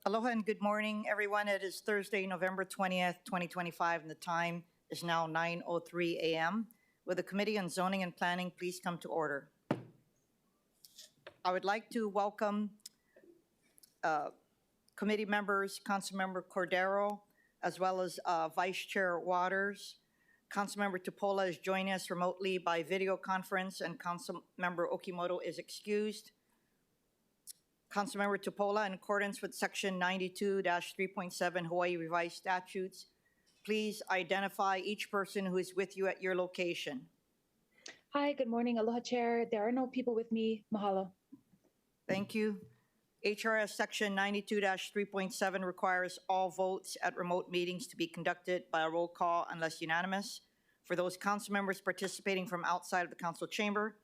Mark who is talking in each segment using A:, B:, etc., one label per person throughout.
A: Aloha and good morning, everyone. It is Thursday, November 20th, 2025, and the time is now 9:03 a.m. Will the Committee on Zoning and Planning please come to order? I would like to welcome committee members, Councilmember Cordero, as well as Vice Chair Waters. Councilmember Tupola is joining us remotely by video conference, and Councilmember Okimoto is excused. Councilmember Tupola, in accordance with Section 92-3.7 Hawaii Revised Statutes, please identify each person who is with you at your location.
B: Hi, good morning. Aloha, Chair. There are no people with me. Mahalo.
A: Thank you. HRS Section 92-3.7 requires all votes at remote meetings to be conducted by a roll call unless unanimous. For those council members participating from outside of the council chamber,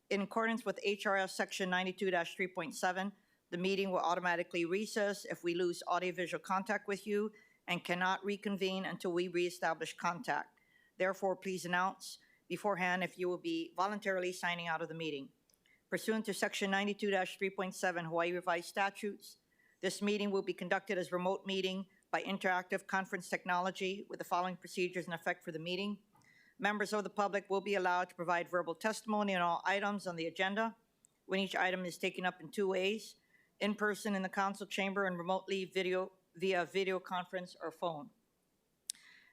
A: in accordance with HRS Section 92-3.7, the meeting will automatically recess if we lose audiovisual contact with you and cannot reconvene until we reestablish contact. Therefore, please announce beforehand if you will be voluntarily signing out of the meeting. Pursuant to Section 92-3.7 Hawaii Revised Statutes, this meeting will be conducted as remote meeting by interactive conference technology with the following procedures in effect for the meeting. Members of the public will be allowed to provide verbal testimony on all items on the agenda when each item is taken up in two ways: in person in the council chamber and remotely via video conference or phone.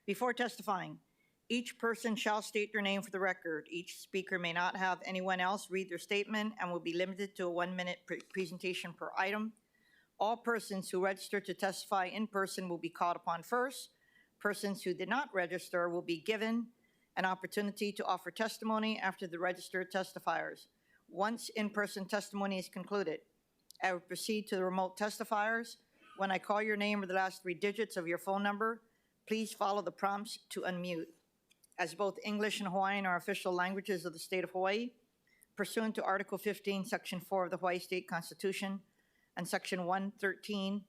A: Before testifying, each person shall state their name for the record. Each speaker may not have anyone else read their statement and will be limited to a 1-minute presentation per item. All persons who register to testify in person will be called upon first. Persons who did not register will be given an opportunity to offer testimony after the registered testifiers. Once in-person testimony is concluded, I will proceed to the remote testifiers. When I call your name or the last 3 digits of your phone number, please follow the prompts to unmute. As both English and Hawaiian are official languages of the state of Hawaii, pursuant to Article 15, Section 4 of the Hawaii State Constitution and Section 1-13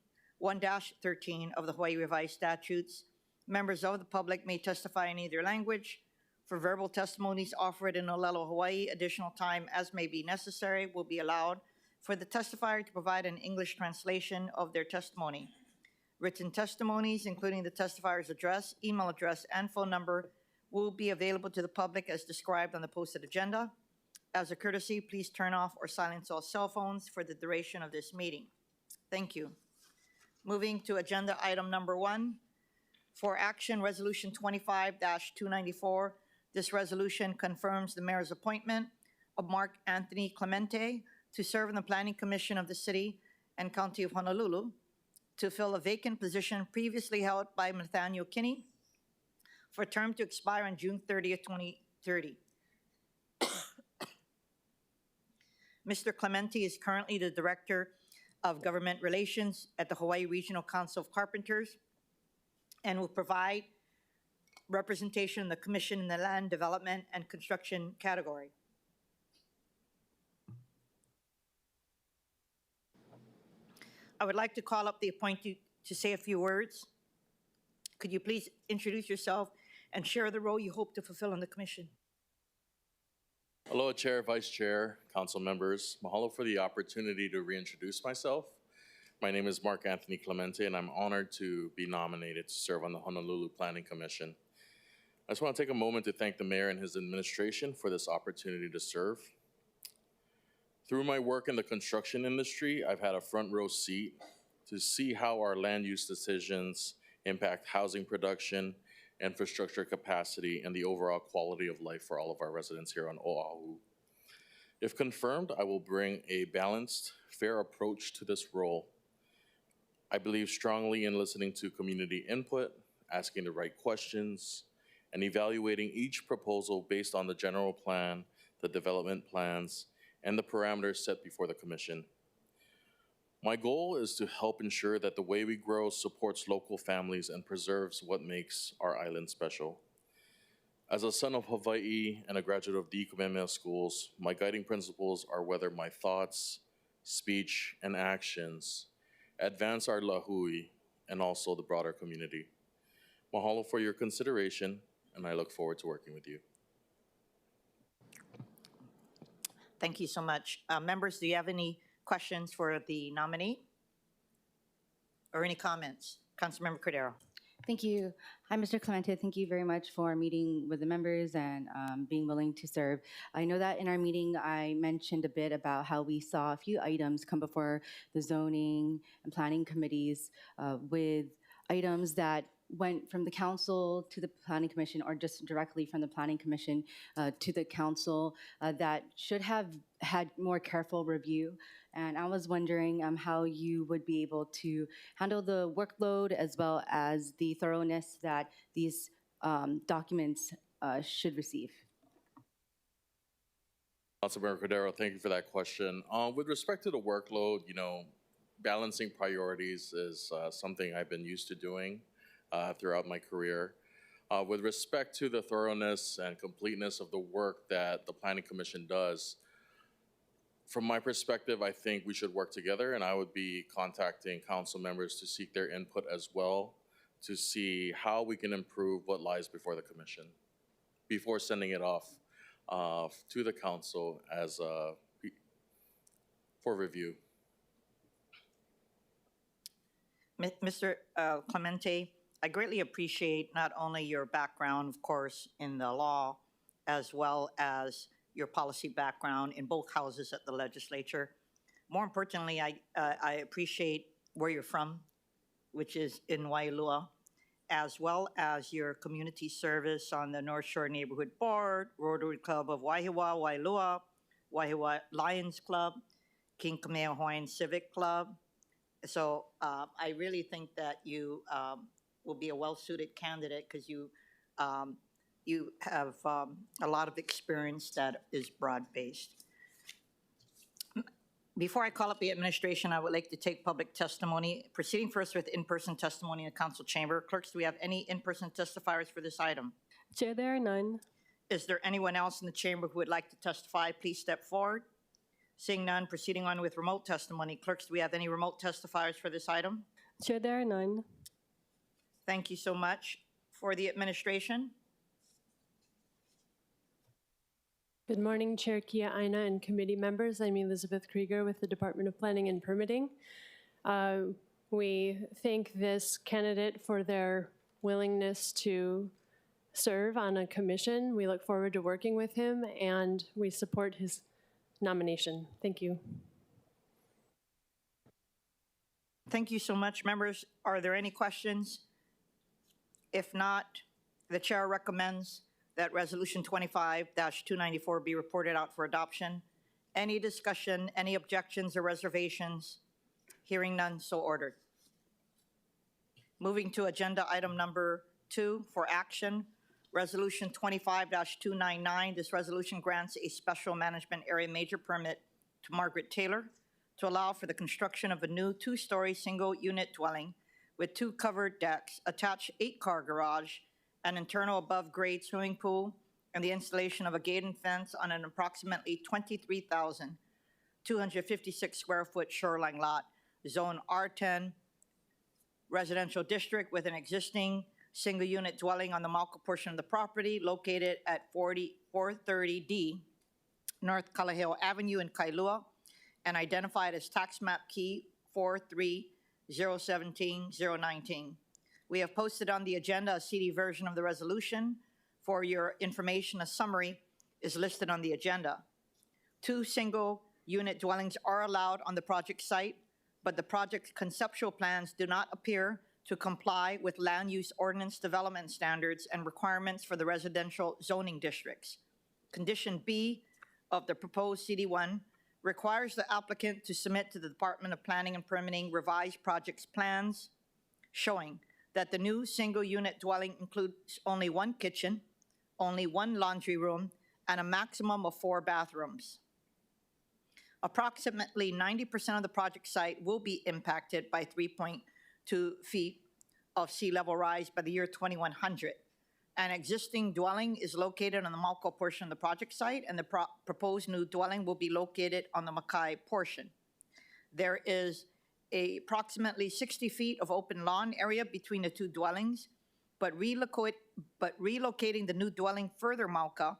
A: of the Hawaii Revised Statutes, members of the public may testify in either language. For verbal testimonies offered in Olelo, Hawaii, additional time as may be necessary will be allowed for the testifier to provide an English translation of their testimony. Written testimonies, including the testifier's address, email address, and phone number, will be available to the public as described on the posted agenda. As a courtesy, please turn off or silence all cell phones for the duration of this meeting. Thank you. Moving to agenda item number 1. For action, Resolution 25-294. This resolution confirms the mayor's appointment of Mark Anthony Clemente to serve in the Planning Commission of the City and County of Honolulu to fill a vacant position previously held by Nathaniel Kinney for a term to expire on June 30th, 2030. Mr. Clemente is currently the Director of Government Relations at the Hawaii Regional Council of Carpenters and will provide representation in the Commission in the Land Development and Construction category. I would like to call up the appointee to say a few words. Could you please introduce yourself and share the role you hope to fulfill in the Commission?
C: Hello, Chair, Vice Chair, Council members. Mahalo for the opportunity to reintroduce myself. My name is Mark Anthony Clemente, and I'm honored to be nominated to serve on the Honolulu Planning Commission. I just want to take a moment to thank the Mayor and his administration for this opportunity to serve. Through my work in the construction industry, I've had a front row seat to see how our land use decisions impact housing production, infrastructure capacity, and the overall quality of life for all of our residents here on Oahu. If confirmed, I will bring a balanced, fair approach to this role. I believe strongly in listening to community input, asking the right questions, and evaluating each proposal based on the general plan, the development plans, and the parameters set before the Commission. My goal is to help ensure that the way we grow supports local families and preserves what makes our island special. As a son of Hawaii and a graduate of the Kamehameha schools, my guiding principles are whether my thoughts, speech, and actions advance our lahui and also the broader community. Mahalo for your consideration, and I look forward to working with you.
A: Thank you so much. Members, do you have any questions for the nominee? or any comments? Councilmember Cordero.
D: Thank you. Hi, Mr. Clemente. Thank you very much for meeting with the members and being willing to serve. I know that in our meeting, I mentioned a bit about how we saw a few items come before the zoning and planning committees with items that went from the council to the planning commission or just directly from the planning commission to the council that should have had more careful review. And I was wondering how you would be able to handle the workload as well as the thoroughness that these documents should receive.
C: Councilmember Cordero, thank you for that question. With respect to the workload, balancing priorities is something I've been used to doing throughout my career. With respect to the thoroughness and completeness of the work that the Planning Commission does, from my perspective, I think we should work together, and I would be contacting council members to seek their input as well to see how we can improve what lies before the commission before sending it off to the council as for review.
A: Mr. Clemente, I greatly appreciate not only your background, of course, in the law, as well as your policy background in both houses at the legislature. More importantly, I appreciate where you're from, which is in Waialua, as well as your community service on the North Shore Neighborhood Board, Rotary Club of Waihiwa, Wailua, Waihiwa Lions Club, King Kamehameha Hawaiian Civic Club. So I really think that you will be a well-suited candidate because you have a lot of experience that is broad-based. Before I call up the administration, I would like to take public testimony. Proceeding first with in-person testimony in the council chamber. Clerks, do we have any in-person testifiers for this item?
E: Chair, there are none.
A: Is there anyone else in the chamber who would like to testify? Please step forward. Seeing none, proceeding on with remote testimony. Clerks, do we have any remote testifiers for this item?
E: Chair, there are none.
A: Thank you so much. For the administration.
E: Good morning, Chair Kiaʻāina and committee members. I'm Elizabeth Krieger with the Department of Planning and Permitting. We thank this candidate for their willingness to serve on a commission. We look forward to working with him, and we support his nomination. Thank you.
A: Thank you so much. Members, are there any questions? If not, the chair recommends that Resolution 25-294 be reported out for adoption. Any discussion, any objections or reservations? Hearing none, so ordered. Moving to agenda item number 2 for action, Resolution 25-299. This resolution grants a special management area major permit to Margaret Taylor to allow for the construction of a new 2-story single-unit dwelling with 2 covered decks, attached 8-car garage, an internal above-grade swimming pool, and the installation of a gated fence on an approximately 23,256 square foot shoreline lot, Zone R10 residential district, with an existing single-unit dwelling on the Malka portion of the property located at 430D North Kalaheo Avenue in Kailua, and identified as tax map key 43017-019. We have posted on the agenda a CD version of the resolution. For your information, a summary is listed on the agenda. 2 single-unit dwellings are allowed on the project site, but the project's conceptual plans do not appear to comply with land use ordinance development standards and requirements for the residential zoning districts. Condition B of the proposed CD1 requires the applicant to submit to the Department of Planning and Permitting revised project's plans showing that the new single-unit dwelling includes only 1 kitchen, only 1 laundry room, and a maximum of 4 bathrooms. Approximately 90% of the project site will be impacted by 3.2 feet of sea level rise by the year 2100. An existing dwelling is located on the Malco portion of the project site, and the proposed new dwelling will be located on the Makai portion. There is approximately 60 feet of open lawn area between the 2 dwellings, but relocating the new dwelling further Malka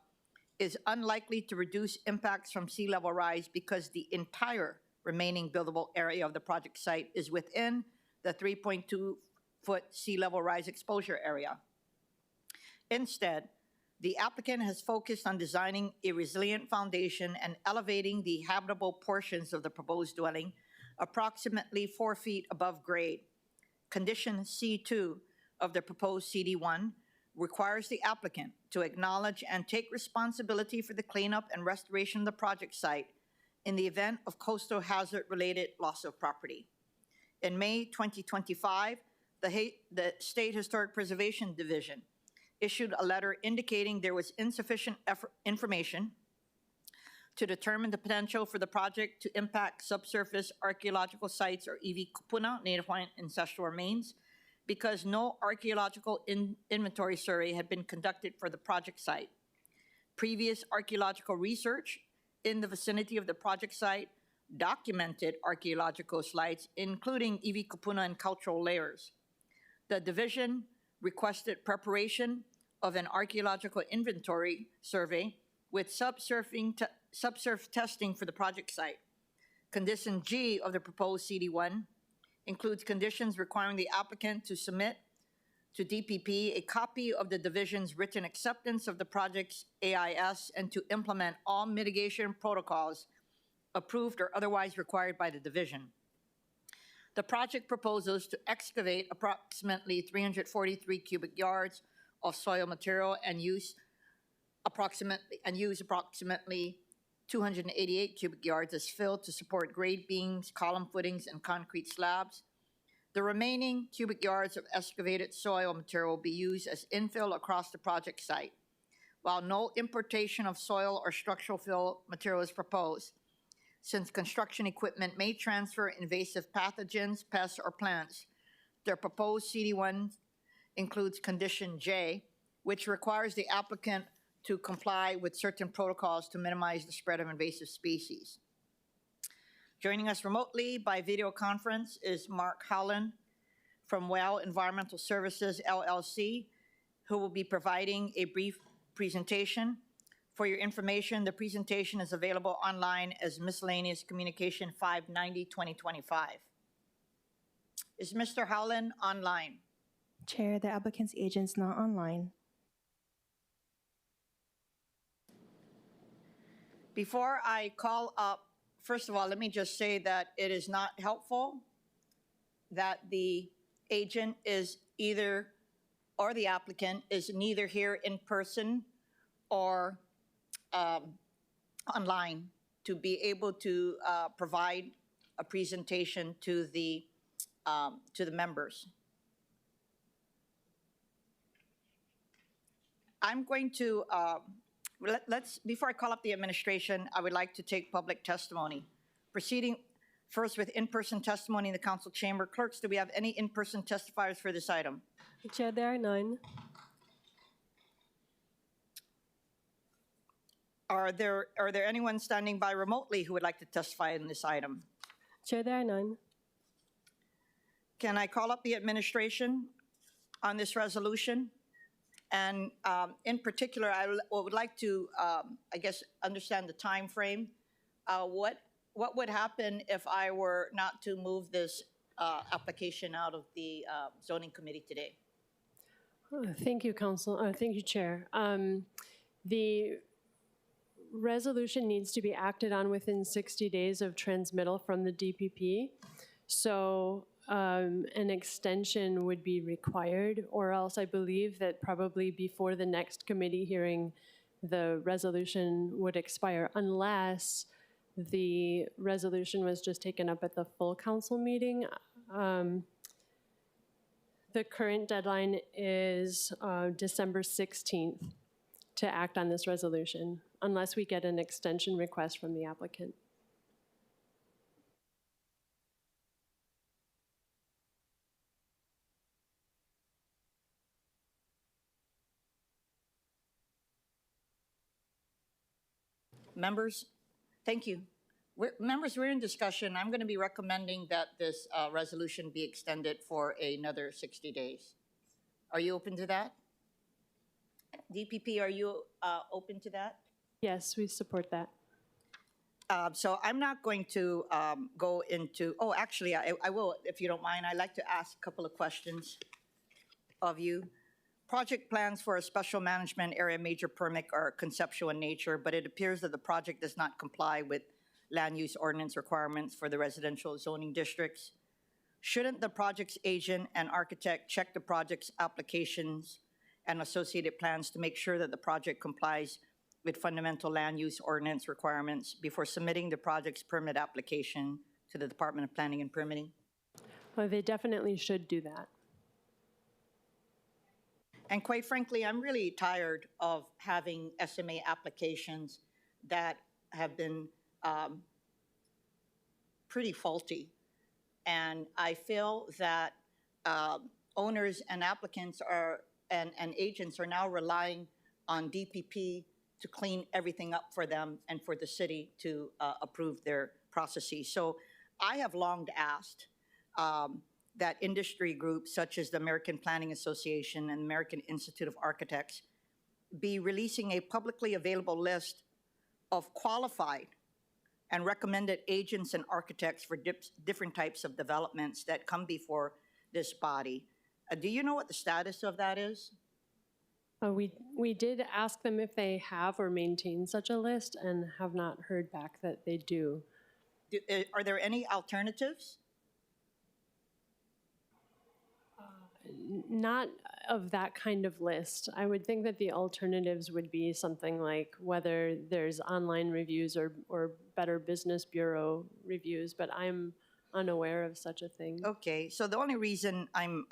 A: is unlikely to reduce impacts from sea level rise because the entire remaining buildable area of the project site is within the 3.2-foot sea level rise exposure area. Instead, the applicant has focused on designing a resilient foundation and elevating the habitable portions of the proposed dwelling approximately 4 feet above grade. Condition C2 of the proposed CD1 requires the applicant to acknowledge and take responsibility for the cleanup and restoration of the project site in the event of coastal hazard-related loss of property. In May 2025, the State Historic Preservation Division issued a letter indicating there was insufficient information to determine the potential for the project to impact subsurface archaeological sites or iwi kupuna, Native Hawaiian ancestral remains, because no archaeological inventory survey had been conducted for the project site. Previous archaeological research in the vicinity of the project site documented archaeological sites, including iwi kupuna and cultural layers. The division requested preparation of an archaeological inventory survey with subsurf testing for the project site. Condition G of the proposed CD1 includes conditions requiring the applicant to submit to DPP a copy of the division's written acceptance of the project's AIS and to implement all mitigation protocols approved or otherwise required by the division. The project proposes to excavate approximately 343 cubic yards of soil material and use approximately 288 cubic yards as fill to support grade beams, column footings, and concrete slabs. The remaining cubic yards of excavated soil material will be used as infill across the project site. While no importation of soil or structural fill material is proposed, since construction equipment may transfer invasive pathogens, pests, or plants, their proposed CD1 includes Condition J, which requires the applicant to comply with certain protocols to minimize the spread of invasive species. Joining us remotely by video conference is Mark Howland from WELL Environmental Services, LLC, who will be providing a brief presentation. For your information, the presentation is available online as Miscellaneous Communication 590-2025. Is Mr. Howland online?
F: Chair, the applicant's agent's not online.
A: Before I call up, first of all, let me just say that it is not helpful that the agent is either, or the applicant is neither here in person or online to be able to provide a presentation to the members. I'm going to, before I call up the administration, I would like to take public testimony. Proceeding first with in-person testimony in the council chamber. Clerks, do we have any in-person testifiers for this item?
E: Chair, there are none.
A: Are there anyone standing by remotely who would like to testify in this item?
E: Chair, there are none.
A: Can I call up the administration on this resolution? And in particular, I would like to, I guess, understand the time frame. What would happen if I were not to move this application out of the zoning committee today?
E: Thank you, thank you, Chair. The resolution needs to be acted on within 60 days of transmittal from the DPP. So an extension would be required, or else I believe that probably before the next committee hearing, the resolution would expire unless the resolution was just taken up at the full council meeting. The current deadline is December 16th to act on this resolution, unless we get an extension request from the applicant.
A: Members, thank you. Members, we're in discussion. I'm going to be recommending that this resolution be extended for another 60 days. Are you open to that? DPP, are you open to that?
E: Yes, we support that.
A: So I'm not going to go into, oh, actually, I will, if you don't mind. I'd like to ask a couple of questions of you. Project plans for a special management area major permit are conceptual in nature, but it appears that the project does not comply with land use ordinance requirements for the residential zoning districts. Shouldn't the project's agent and architect check the project's applications and associated plans to make sure that the project complies with fundamental land use ordinance requirements before submitting the project's permit application to the Department of Planning and Permitting?
E: Well, they definitely should do that.
A: And quite frankly, I'm really tired of having SMA applications that have been pretty faulty. And I feel that owners and applicants and agents are now relying on DPP to clean everything up for them and for the city to approve their processes. So I have long asked that industry groups such as the American Planning Association and American Institute of Architects be releasing a publicly available list of qualified and recommended agents and architects for different types of developments that come before this body. Do you know what the status of that is?
E: We did ask them if they have or maintain such a list and have not heard back that they do.
A: Are there any alternatives?
E: Not of that kind of list. I would think that the alternatives would be something like whether there's online reviews or Better Business Bureau reviews, but I'm unaware of such a thing.
A: Okay, so the only reason I'm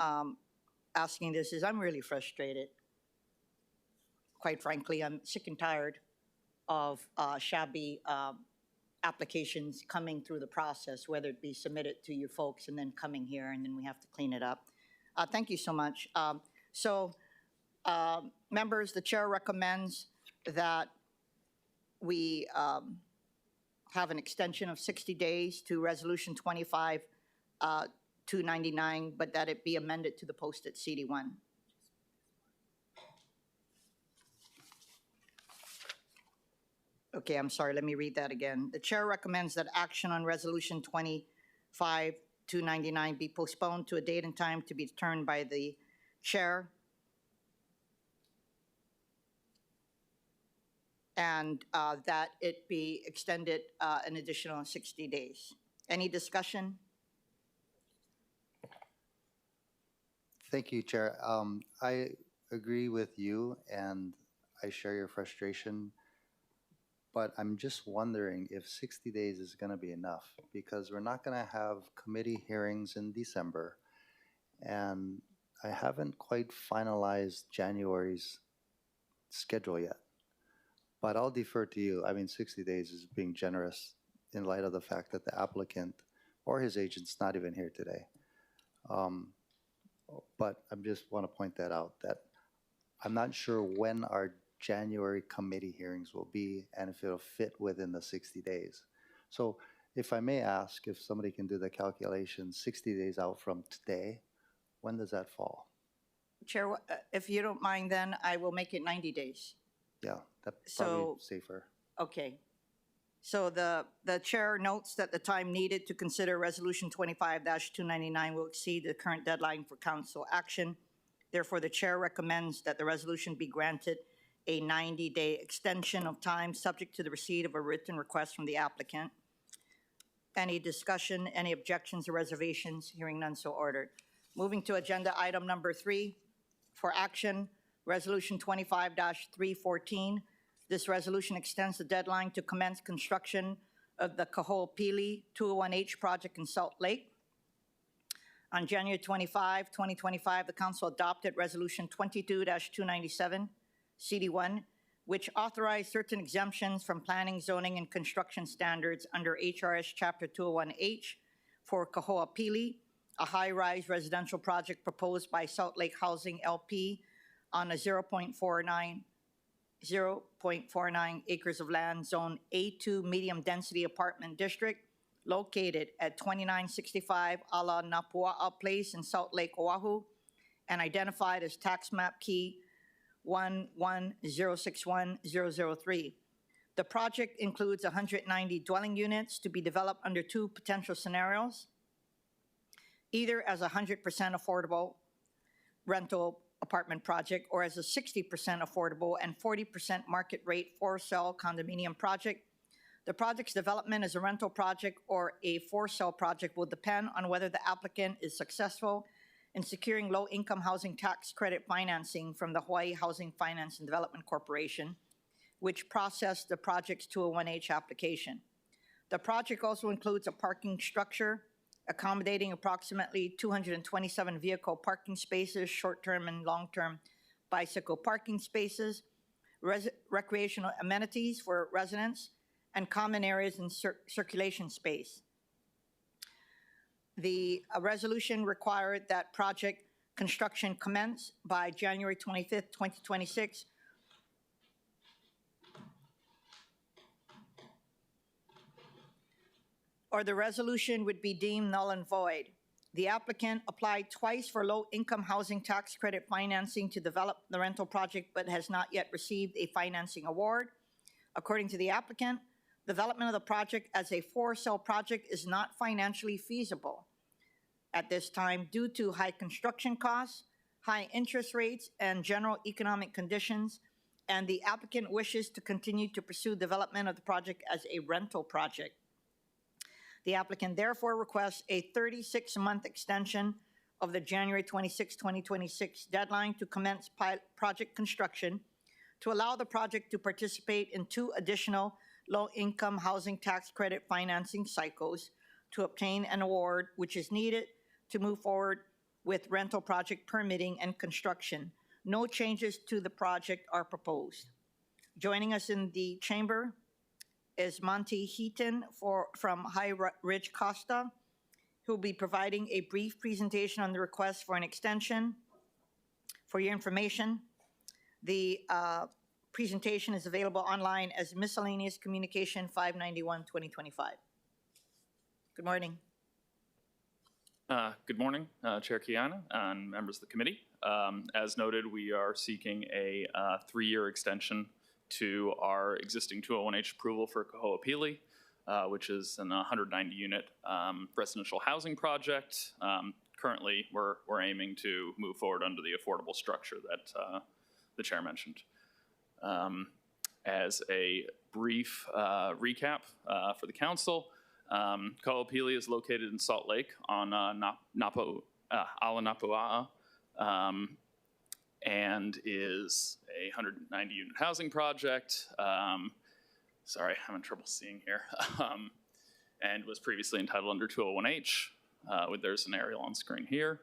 A: asking this is I'm really frustrated. Quite frankly, I'm sick and tired of shabby applications coming through the process, whether it be submitted to you folks and then coming here and then we have to clean it up. Thank you so much. Members, the chair recommends that we have an extension of 60 days to Resolution 25-299, but that it be amended to the posted CD1. Okay, I'm sorry, let me read that again. The chair recommends that action on Resolution 25-299 be postponed to a date and time to be determined by the chair. And that it be extended an additional 60 days. Any discussion?
G: Thank you, Chair. I agree with you and I share your frustration, but I'm just wondering if 60 days is going to be enough, because we're not going to have committee hearings in December, and I haven't quite finalized January's schedule yet. But I'll defer to you. I mean, 60 days is being generous in light of the fact that the applicant or his agent's not even here today. But I just want to point that out, that I'm not sure when our January committee hearings will be and if it'll fit within the 60 days. So if I may ask, if somebody can do the calculation 60 days out from today, when does that fall?
A: Chair, if you don't mind, then I will make it 90 days.
G: Yeah, that's probably
A: So-
G: safer.
A: Okay. So the chair notes that the time needed to consider Resolution 25-299 will exceed the current deadline for council action. Therefore, the chair recommends that the resolution be granted a 90-day extension of time subject to the receipt of a written request from the applicant. Any discussion, any objections or reservations? Hearing none, so ordered. Moving to agenda item number 3 for action, Resolution 25-314. This resolution extends the deadline to commence construction of the Kaho'opili 201H project in Salt Lake. On January 25, 2025, the council adopted Resolution 22-297, CD1, which authorized certain exemptions from planning, zoning, and construction standards under HRS Chapter 201H for Kaho'opili, a high-rise residential project proposed by Salt Lake Housing LP on a 0.49 acres of land, Zone A2 Medium Density Apartment District, located at 2965 Ala Napua'a Place in Salt Lake, Oahu, and identified as tax map key 11061-003. The project includes 190 dwelling units to be developed under two potential scenarios, either as a 100% affordable rental apartment project or as a 60% affordable and 40% market rate for-sale condominium project. The project's development as a rental project or a for-sale project will depend on whether the applicant is successful in securing low-income housing tax credit financing from the Hawaii Housing Finance and Development Corporation, which processed the project's 201H application. The project also includes a parking structure accommodating approximately 227 vehicle parking spaces, short-term and long-term bicycle parking spaces, recreational amenities for residents, and common areas and circulation space. The resolution required that project construction commence by January 25th, 2026, or the resolution would be deemed null and void. The applicant applied twice for low-income housing tax credit financing to develop the rental project but has not yet received a financing award. According to the applicant, development of the project as a for-sale project is not financially feasible at this time due to high construction costs, high interest rates, and general economic conditions, and the applicant wishes to continue to pursue development of the project as a rental project. The applicant therefore requests a 36-month extension of the January 26, 2026 deadline to commence project construction to allow the project to participate in two additional low-income housing tax credit financing cycles to obtain an award which is needed to move forward with rental project permitting and construction. No changes to the project are proposed. Joining us in the chamber is Monty Heaton from High Ridge Costa, who will be providing a brief presentation on the request for an extension. For your information, the presentation is available online as Miscellaneous Communication 591-2025. Good morning.
H: Good morning, Chair Kiaʻāina and members of the committee. As noted, we are seeking a 3-year extension to our existing 201H approval for Kaho'opili, which is an 190-unit residential housing project. Currently, we're aiming to move forward under the affordable structure that the chair mentioned. As a brief recap for the council, Kaho'opili is located in Salt Lake on Ala Napua'a, and is a 190-unit housing project. Sorry, I'm having trouble seeing here. And was previously entitled under 201H. There's an aerial on screen here.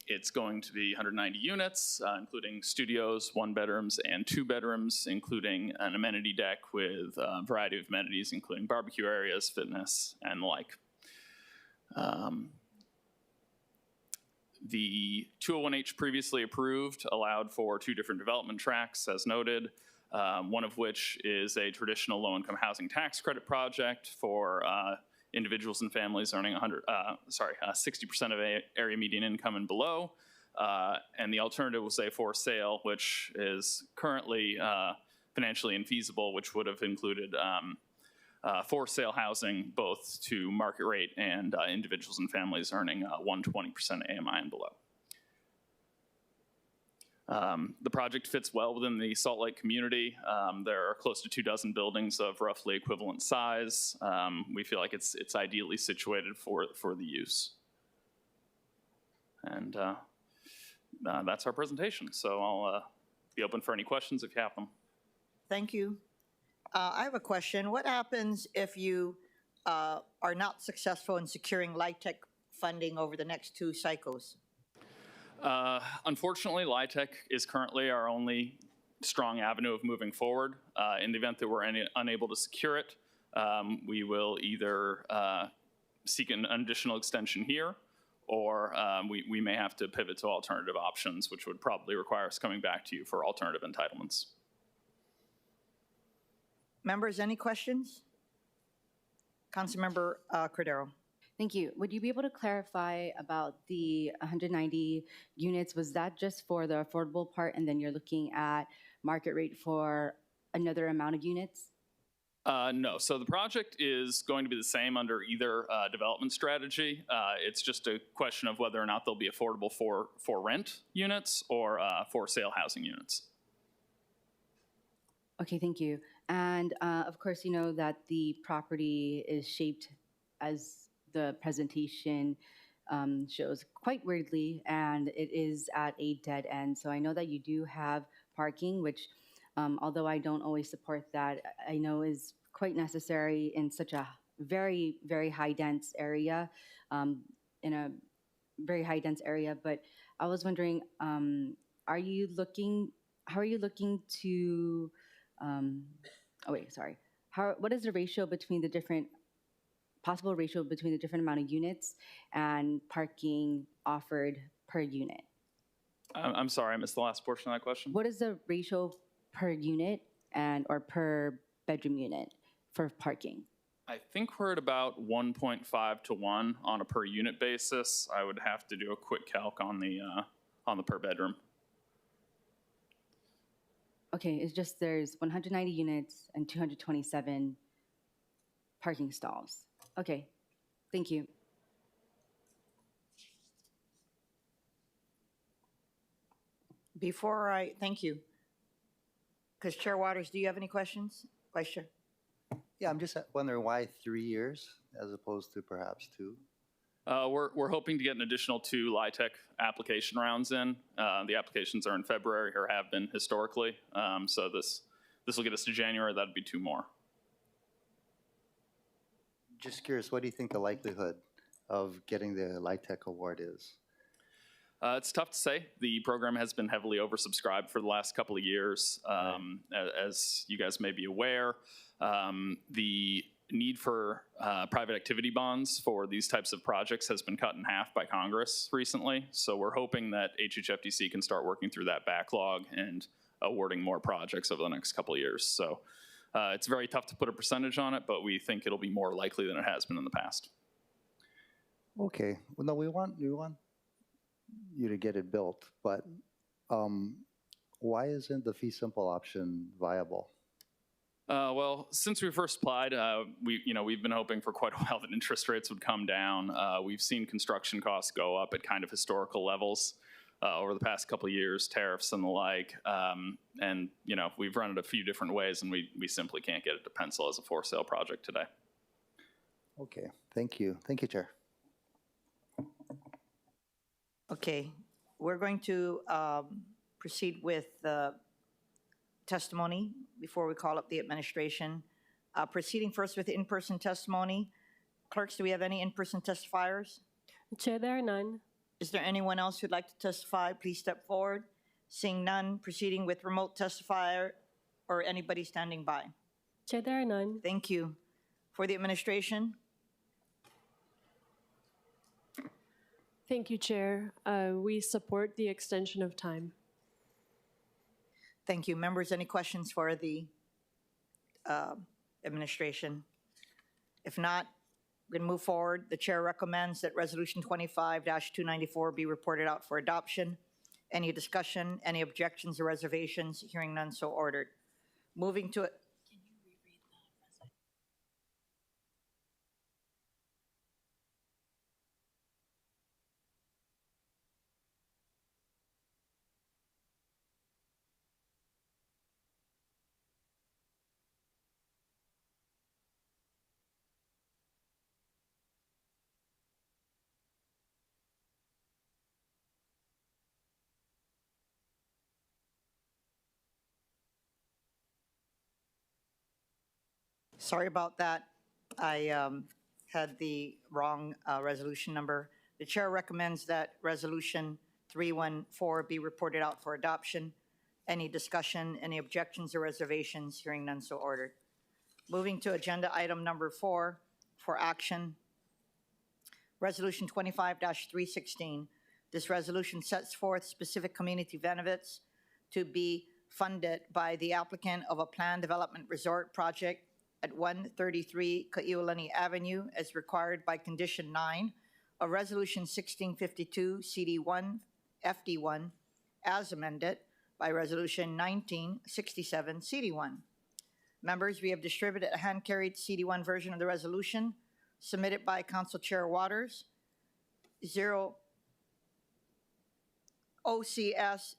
H: It's going to be 190 units, including studios, 1-bedrooms, and 2-bedrooms, including an amenity deck with a variety of amenities, including barbecue areas, fitness, and the like. The 201H previously approved allowed for 2 different development tracks, as noted, one of which is a traditional low-income housing tax credit project for individuals and families earning 60% of area median income and below. And the alternative was a for sale, which is currently financially infeasible, which would have included for sale housing both to market rate and individuals and families earning 120% AMI and below. The project fits well within the Salt Lake community. There are close to 24 buildings of roughly equivalent size. We feel like it's ideally situated for the use. And that's our presentation. So I'll be open for any questions if you have them.
A: Thank you. I have a question. What happens if you are not successful in securing LIHTC funding over the next 2 cycles?
H: Unfortunately, LIHTC is currently our only strong avenue of moving forward. In the event that we're unable to secure it, we will either seek an additional extension here, or we may have to pivot to alternative options, which would probably require us coming back to you for alternative entitlements.
A: Members, any questions? Councilmember Cordero.
D: Thank you. Would you be able to clarify about the 190 units? Was that just for the affordable part, and then you're looking at market rate for another amount of units?
H: No, so the project is going to be the same under either development strategy. It's just a question of whether or not they'll be affordable for rent units or for sale housing units.
D: Okay, thank you. And of course, you know that the property is shaped as the presentation shows quite weirdly, and it is at a dead end. So I know that you do have parking, which although I don't always support that, I know is quite necessary in such a very, very high dense area, in a very high dense area. But I was wondering, how are you looking to, what is the ratio between the different, possible ratio between the different amount of units and parking offered per unit?
H: I'm sorry, I missed the last portion of that question.
D: What is the ratio per unit or per bedroom unit for parking?
H: I think we're at about 1.5 to 1 on a per unit basis. I would have to do a quick calc on the per bedroom.
D: Okay, it's just there's 190 units and 227 parking stalls. Okay, thank you.
A: Thank you. Because Chair Waters, do you have any questions? Vice Chair?
G: Yeah, I'm just wondering why 3 years as opposed to perhaps 2?
H: We're hoping to get an additional 2 LIHTC application rounds in. The applications are in February or have been historically. So this will get us to January. That'd be 2 more.
G: Just curious, what do you think the likelihood of getting the LIHTC award is?
H: It's tough to say. The program has been heavily oversubscribed for the last couple of years. As you guys may be aware, the need for private activity bonds for these types of projects has been cut in half by Congress recently. So we're hoping that HHFDC can start working through that backlog and awarding more projects over the next couple of years. So it's very tough to put a percentage on it, but we think it'll be more likely than it has been in the past.
G: Okay. Well, no, we want you to get it built, but why isn't the fee simple option viable?
H: Well, since we first applied, we've been hoping for quite a while that interest rates would come down. We've seen construction costs go up at kind of historical levels over the past couple of years, tariffs and the like. And we've run it a few different ways, and we simply can't get it to pencil as a for sale project today.
G: Okay, thank you. Thank you, Chair.
A: Okay, we're going to proceed with testimony before we call up the administration. Proceeding first with in-person testimony. Clerks, do we have any in-person testifiers?
E: Chair, there are none.
A: Is there anyone else who'd like to testify? Please step forward. Seeing none, proceeding with remote testifier or anybody standing by.
E: Chair, there are none.
A: Thank you. For the administration?
E: Thank you, Chair. We support the extension of time.
A: Thank you. Members, any questions for the administration? If not, we're going to move forward. The chair recommends that Resolution 25-294 be reported out for adoption. Any discussion, any objections or reservations? Hearing none, so ordered. Moving to it. Sorry about that. I had the wrong resolution number. The chair recommends that Resolution 314 be reported out for adoption. Any discussion, any objections or reservations? Hearing none, so ordered. Moving to agenda item number 4 for action. Resolution 25-316. This resolution sets forth specific community benefits to be funded by the applicant of a planned development resort project at 133 Kiaʻāina Avenue as required by Condition 9 of Resolution 1652 CD1 FD1 as amended by Resolution 1967 CD1. Members, we have distributed a hand-carried CD1 version of the resolution submitted by Council Chair Waters, 0 OCS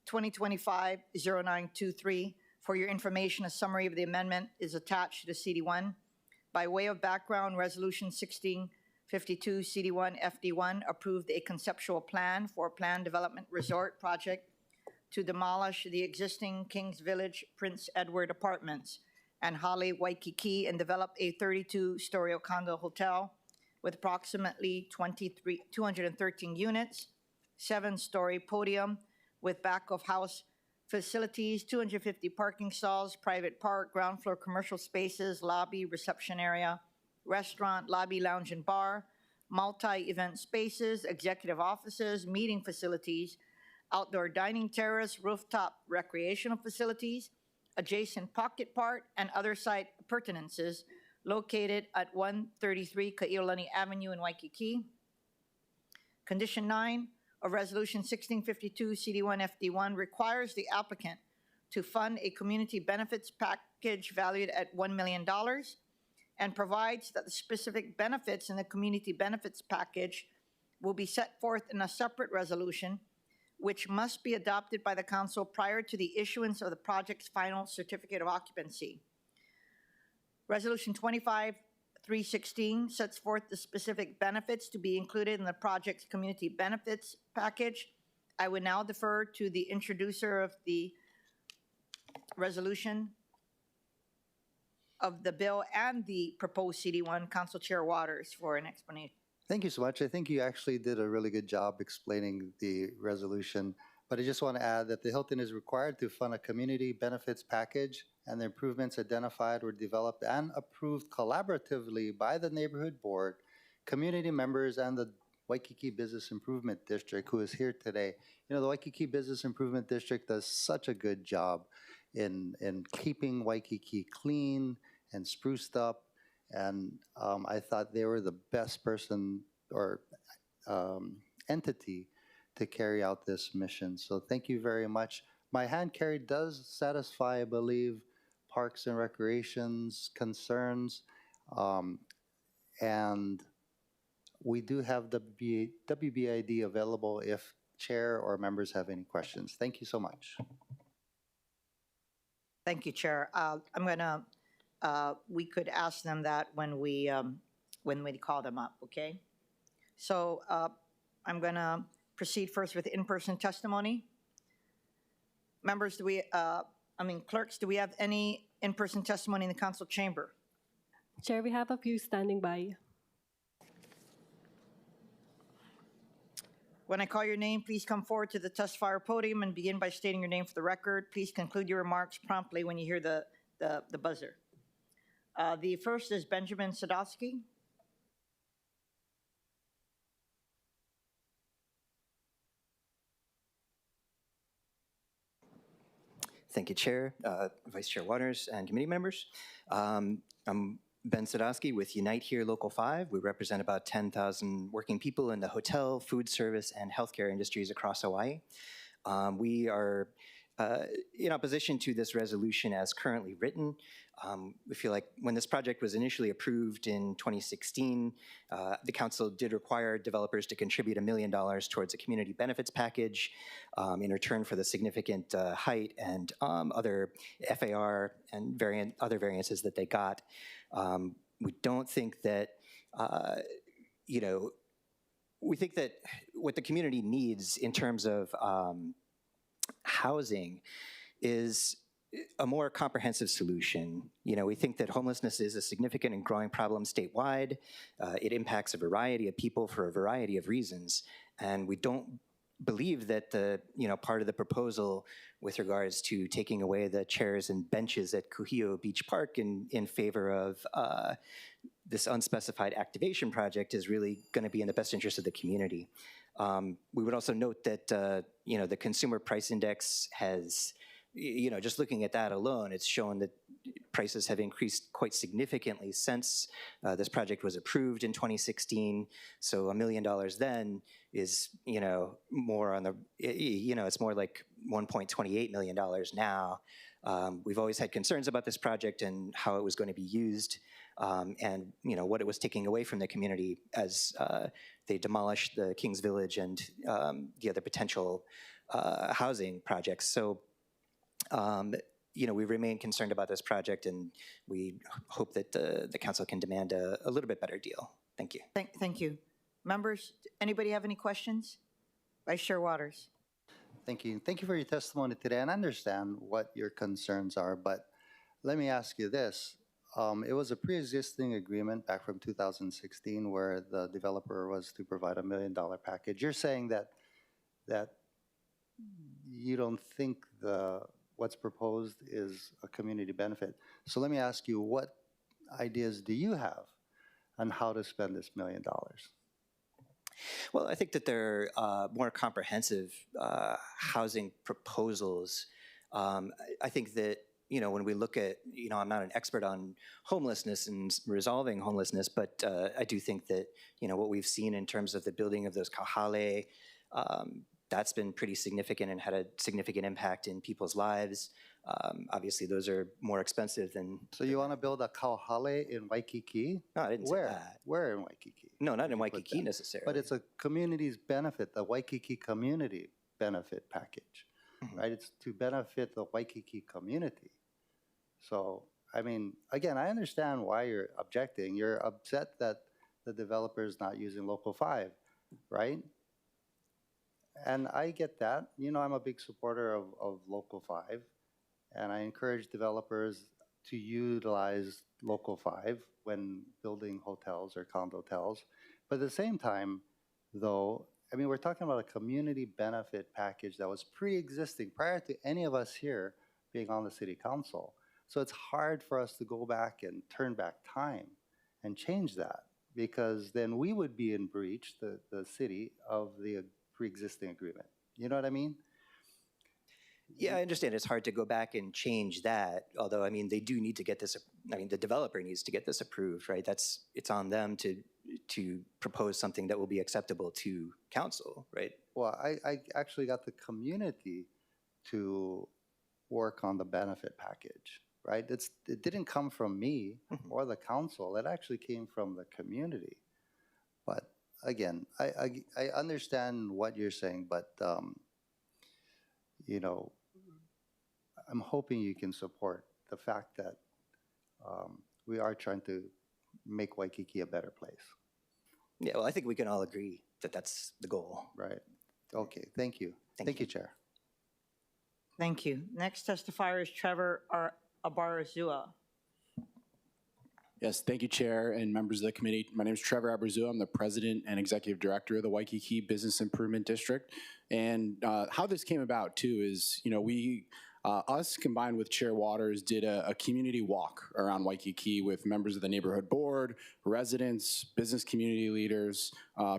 A: 2025-0923. For your information, a summary of the amendment is attached to the CD1. By way of background, Resolution 1652 CD1 FD1 approved a conceptual plan for a planned development resort project to demolish the existing Kings Village Prince Edward Apartments and Hale Waikiki and develop a 32-story condo hotel with approximately 213 units, 7-story podium with back-of-house facilities, 250 parking stalls, private park, ground floor commercial spaces, lobby, reception area, restaurant, lobby, lounge and bar, multi-event spaces, executive offices, meeting facilities, outdoor dining terrace, rooftop recreational facilities, adjacent pocket park, and other site appurtenances located at 133 Ka'iolani Avenue in Waikiki. Condition 9 of Resolution 1652 CD1 FD1 requires the applicant to fund a community benefits package valued at $1 million and provides that the specific benefits in the community benefits package will be set forth in a separate resolution, which must be adopted by the council prior to the issuance of the project's final certificate of occupancy. Resolution 25-316 sets forth the specific benefits to be included in the project's community benefits package. I would now defer to the introducer of the resolution of the bill and the proposed CD1, Council Chair Waters, for an explanation.
G: Thank you so much. I think you actually did a really good job explaining the resolution, but I just want to add that the Hilton is required to fund a community benefits package, and the improvements identified were developed and approved collaboratively by the neighborhood board, community members, and the Waikiki Business Improvement District, who is here today. You know, the Waikiki Business Improvement District does such a good job in keeping Waikiki clean and spruced up. And I thought they were the best person or entity to carry out this mission. So thank you very much. My hand carry does satisfy, I believe, Parks and Recreation's concerns. And we do have WBID available if chair or members have any questions. Thank you so much.
A: Thank you, Chair. We could ask them that when we call them up, okay? So I'm gonna proceed first with in-person testimony. Members, clerks, do we have any in-person testimony in the council chamber?
I: Chair, we have a few standing by.
A: When I call your name, please come forward to the testifier podium and begin by stating your name for the record. Please conclude your remarks promptly when you hear the buzzer. The first is Benjamin Sadowski.
J: Thank you, Chair, Vice Chair Waters, and committee members. I'm Ben Sadowski with Unite Here Local 5. We represent about 10,000 working people in the hotel, food service, and healthcare industries across Hawaii. We are in opposition to this resolution as currently written. We feel like when this project was initially approved in 2016, the council did require developers to contribute $1 million towards a community benefits package in return for the significant height and other FAR and other variances that they got. We don't think that, we think that what the community needs in terms of housing is a more comprehensive solution. We think that homelessness is a significant and growing problem statewide. It impacts a variety of people for a variety of reasons. And we don't believe that the, part of the proposal with regards to taking away the chairs and benches at Kuhio Beach Park in favor of this unspecified activation project is really going to be in the best interest of the community. We would also note that, the consumer price index has, just looking at that alone, it's shown that prices have increased quite significantly since this project was approved in 2016. So $1 million then is, more on the, it's more like $1.28 million now. We've always had concerns about this project and how it was going to be used, and what it was taking away from the community as they demolished the Kings Village and the other potential housing projects. So, we remain concerned about this project, and we hope that the council can demand a little bit better deal. Thank you.
A: Thank you. Members, anybody have any questions? Vice Chair Waters.
G: Thank you. Thank you for your testimony today. And I understand what your concerns are, but let me ask you this. It was a pre-existing agreement back from 2016 where the developer was to provide $1 million package. You're saying that you don't think what's proposed is a community benefit. So let me ask you, what ideas do you have on how to spend this $1 million?
J: Well, I think that there are more comprehensive housing proposals. I think that, when we look at, I'm not an expert on homelessness and resolving homelessness, but I do think that, what we've seen in terms of the building of those kauhale, that's been pretty significant and had a significant impact in people's lives. Obviously, those are more expensive than...
G: So you want to build a kauhale in Waikiki?
J: No, I didn't say that.
G: Where in Waikiki?
J: No, not in Waikiki necessarily.
G: But it's a community's benefit, the Waikiki community benefit package, right? It's to benefit the Waikiki community. So, I mean, again, I understand why you're objecting. You're upset that the developer is not using Local 5, right? And I get that. I'm a big supporter of Local 5, and I encourage developers to utilize Local 5 when building hotels or condotels. But at the same time, though, I mean, we're talking about a community benefit package that was pre-existing prior to any of us here being on the city council. So it's hard for us to go back and turn back time and change that, because then we would be in breach, the city, of the pre-existing agreement. You know what I mean?
J: Yeah, I understand it's hard to go back and change that, although, I mean, they do need to get this, the developer needs to get this approved, right? It's on them to propose something that will be acceptable to council, right?
G: Well, I actually got the community to work on the benefit package, right? It didn't come from me or the council. It actually came from the community. But again, I understand what you're saying, but I'm hoping you can support the fact that we are trying to make Waikiki a better place.
J: Yeah, well, I think we can all agree that that's the goal.
G: Right. Okay, thank you. Thank you, Chair.
A: Thank you. Next testifier is Trevor Abarazua.
K: Yes, thank you, Chair and members of the committee. My name is Trevor Abarazua. I'm the President and Executive Director of the Waikiki Business Improvement District. And how this came about, too, is, us combined with Chair Waters did a community walk around Waikiki with members of the neighborhood board, residents, business community leaders,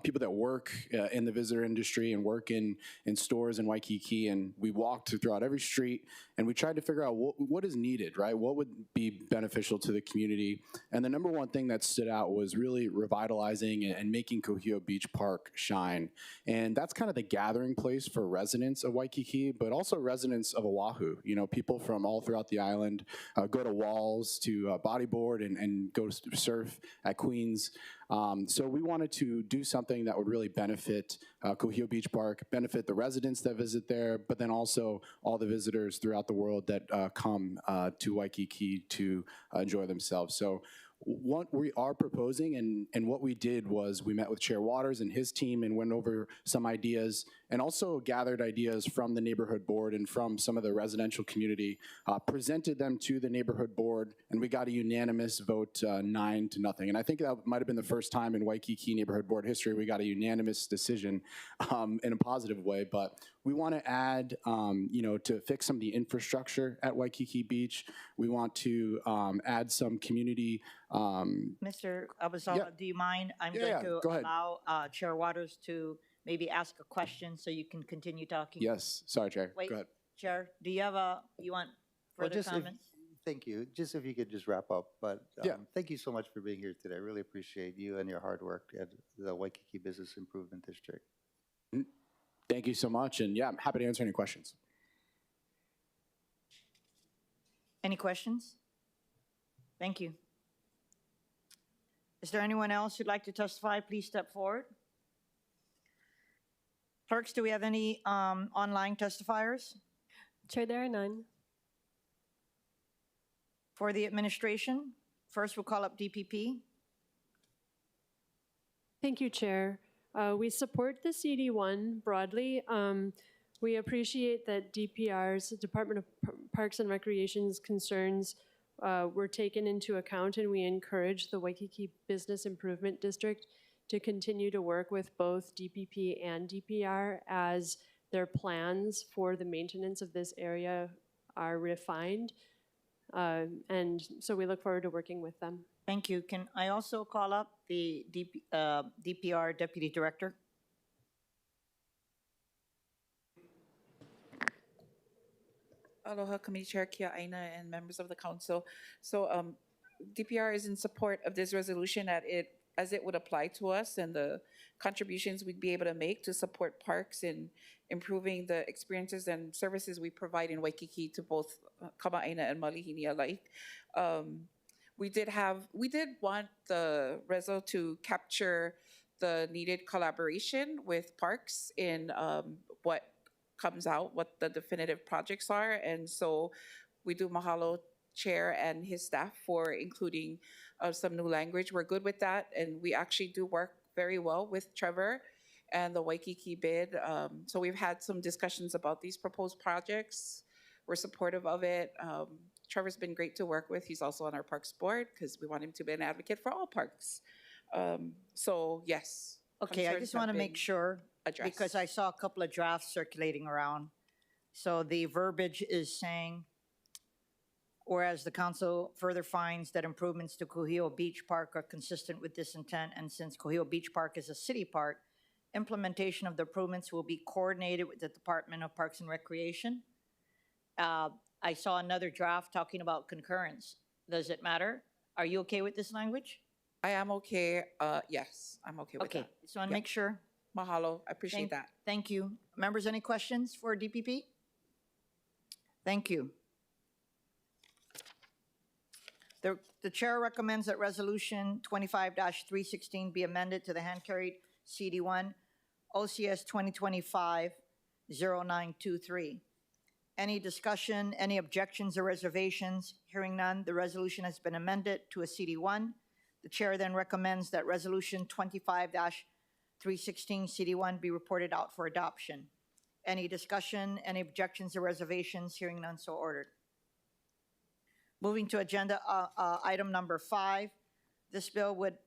K: people that work in the visitor industry and work in stores in Waikiki. And we walked throughout every street and we tried to figure out what is needed, right? What would be beneficial to the community? And the number one thing that stood out was really revitalizing and making Kuhio Beach Park shine. And that's kind of the gathering place for residents of Waikiki, but also residents of Oahu. People from all throughout the island go to Walls to bodyboard and go surf at Queens. So we wanted to do something that would really benefit Kuhio Beach Park, benefit the residents that visit there, but then also all the visitors throughout the world that come to Waikiki to enjoy themselves. So what we are proposing and what we did was we met with Chair Waters and his team and went over some ideas and also gathered ideas from the neighborhood board and from some of the residential community, presented them to the neighborhood board, and we got a unanimous vote 9-0. And I think that might have been the first time in Waikiki neighborhood board history we got a unanimous decision in a positive way. But we want to add, to fix some of the infrastructure at Waikiki Beach. We want to add some community.
A: Mr. Abazawa, do you mind? I'm going to allow Chair Waters to maybe ask a question so you can continue talking.
K: Yes, sorry, Chair.
A: Wait,
K: go ahead.
A: Chair, do you want further comments?
G: thank you. Just if you could just wrap up, but
K: Yeah.
G: thank you so much for being here today. I really appreciate you and your hard work at the Waikiki Business Improvement District.
K: Thank you so much. And yeah, I'm happy to answer any questions.
A: Any questions? Thank you. Is there anyone else who'd like to testify? Please step forward. Clerks, do we have any online testifiers?
I: Chair, there are none.
A: For the administration, first we'll call up DPP.
E: Thank you, Chair. We support the CD1 broadly. We appreciate that DPR's, Department of Parks and Recreation's concerns were taken into account, and we encourage the Waikiki Business Improvement District to continue to work with both DPP and DPR as their plans for the maintenance of this area are refined. And so we look forward to working with them.
A: Thank you. Can I also call up the DPR Deputy Director?
L: Aloha, Committee Chair Kiaʻāina and members of the council. So DPR is in support of this resolution as it would apply to us and the contributions we'd be able to make to support parks in improving the experiences and services we provide in Waikiki to both Kama'aina and Malihini alike. We did want the reso to capture the needed collaboration with parks in what comes out, what the definitive projects are. And so we do mahalo Chair and his staff for including some new language. We're good with that. And we actually do work very well with Trevor and the Waikiki bid. So we've had some discussions about these proposed projects. We're supportive of it. Trevor's been great to work with. He's also on our parks board because we want him to be an advocate for all parks. So yes.
A: Okay, I just want to make sure,
L: addressed.
A: because I saw a couple of drafts circulating around. So the verbiage is saying, whereas the council further finds that improvements to Kuhio Beach Park are consistent with this intent, and since Kuhio Beach Park is a city park, implementation of the improvements will be coordinated with the Department of Parks and Recreation. I saw another draft talking about concurrence. Does it matter? Are you okay with this language?
L: I am okay. Yes, I'm okay with that.
A: Okay, just want to make sure.
L: Mahalo. I appreciate that.
A: Thank you. Members, any questions for DPP? Thank you. The chair recommends that resolution 25-316 be amended to the hand-carried CD1 OCS 2025-0923. Any discussion, any objections or reservations? Hearing none, the resolution has been amended to a CD1. The chair then recommends that resolution 25-316 CD1 be reported out for adoption. Any discussion, any objections or reservations? Hearing none, so ordered. Moving to agenda item number 5, this bill would,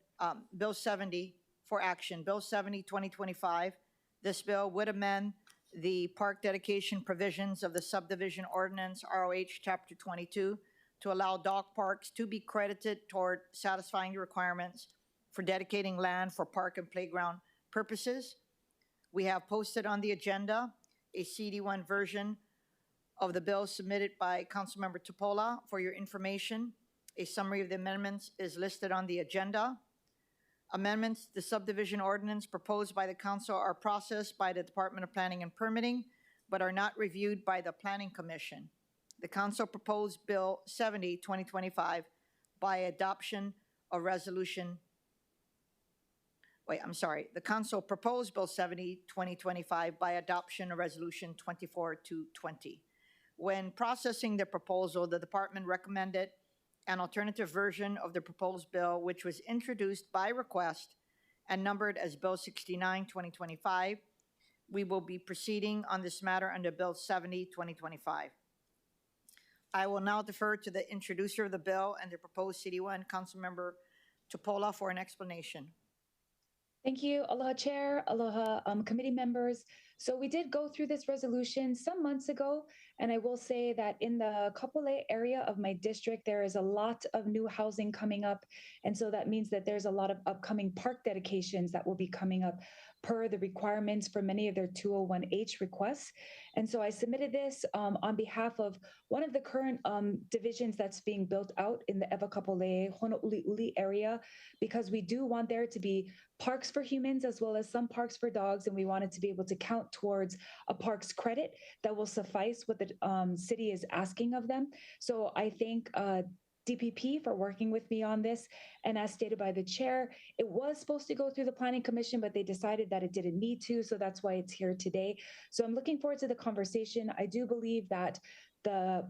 A: Bill 70 for action. Bill 70, 2025. This bill would amend the park dedication provisions of the subdivision ordinance ROH Chapter 22 to allow dog parks to be credited toward satisfying the requirements for dedicating land for park and playground purposes. We have posted on the agenda a CD1 version of the bill submitted by Councilmember Tupola. For your information, a summary of the amendments is listed on the agenda. Amendments to the subdivision ordinance proposed by the council are processed by the Department of Planning and Permitting, but are not reviewed by the Planning Commission. The council proposed Bill 70, 2025 by adoption of resolution, the council proposed Bill 70, 2025 by adoption of resolution 24-20. When processing the proposal, the department recommended an alternative version of the proposed bill, which was introduced by request and numbered as Bill 69, 2025. We will be proceeding on this matter under Bill 70, 2025. I will now defer to the introducer of the bill and the proposed CD1, Councilmember Tupola, for an explanation.
B: Thank you. Aloha Chair, aloha committee members. So we did go through this resolution some months ago, and I will say that in the Kapolei area of my district, there is a lot of new housing coming up. And so that means that there's a lot of upcoming park dedications that will be coming up. per the requirements for many of their 201H requests. And so I submitted this on behalf of one of the current divisions that's being built out in the Evakapolei, Honolulu area, because we do want there to be parks for humans as well as some parks for dogs, and we wanted to be able to count towards a parks credit that will suffice what the city is asking of them. So I thank DPP for working with me on this. And as stated by the chair, it was supposed to go through the Planning Commission, but they decided that it didn't need to. So that's why it's here today. So I'm looking forward to the conversation. I do believe that the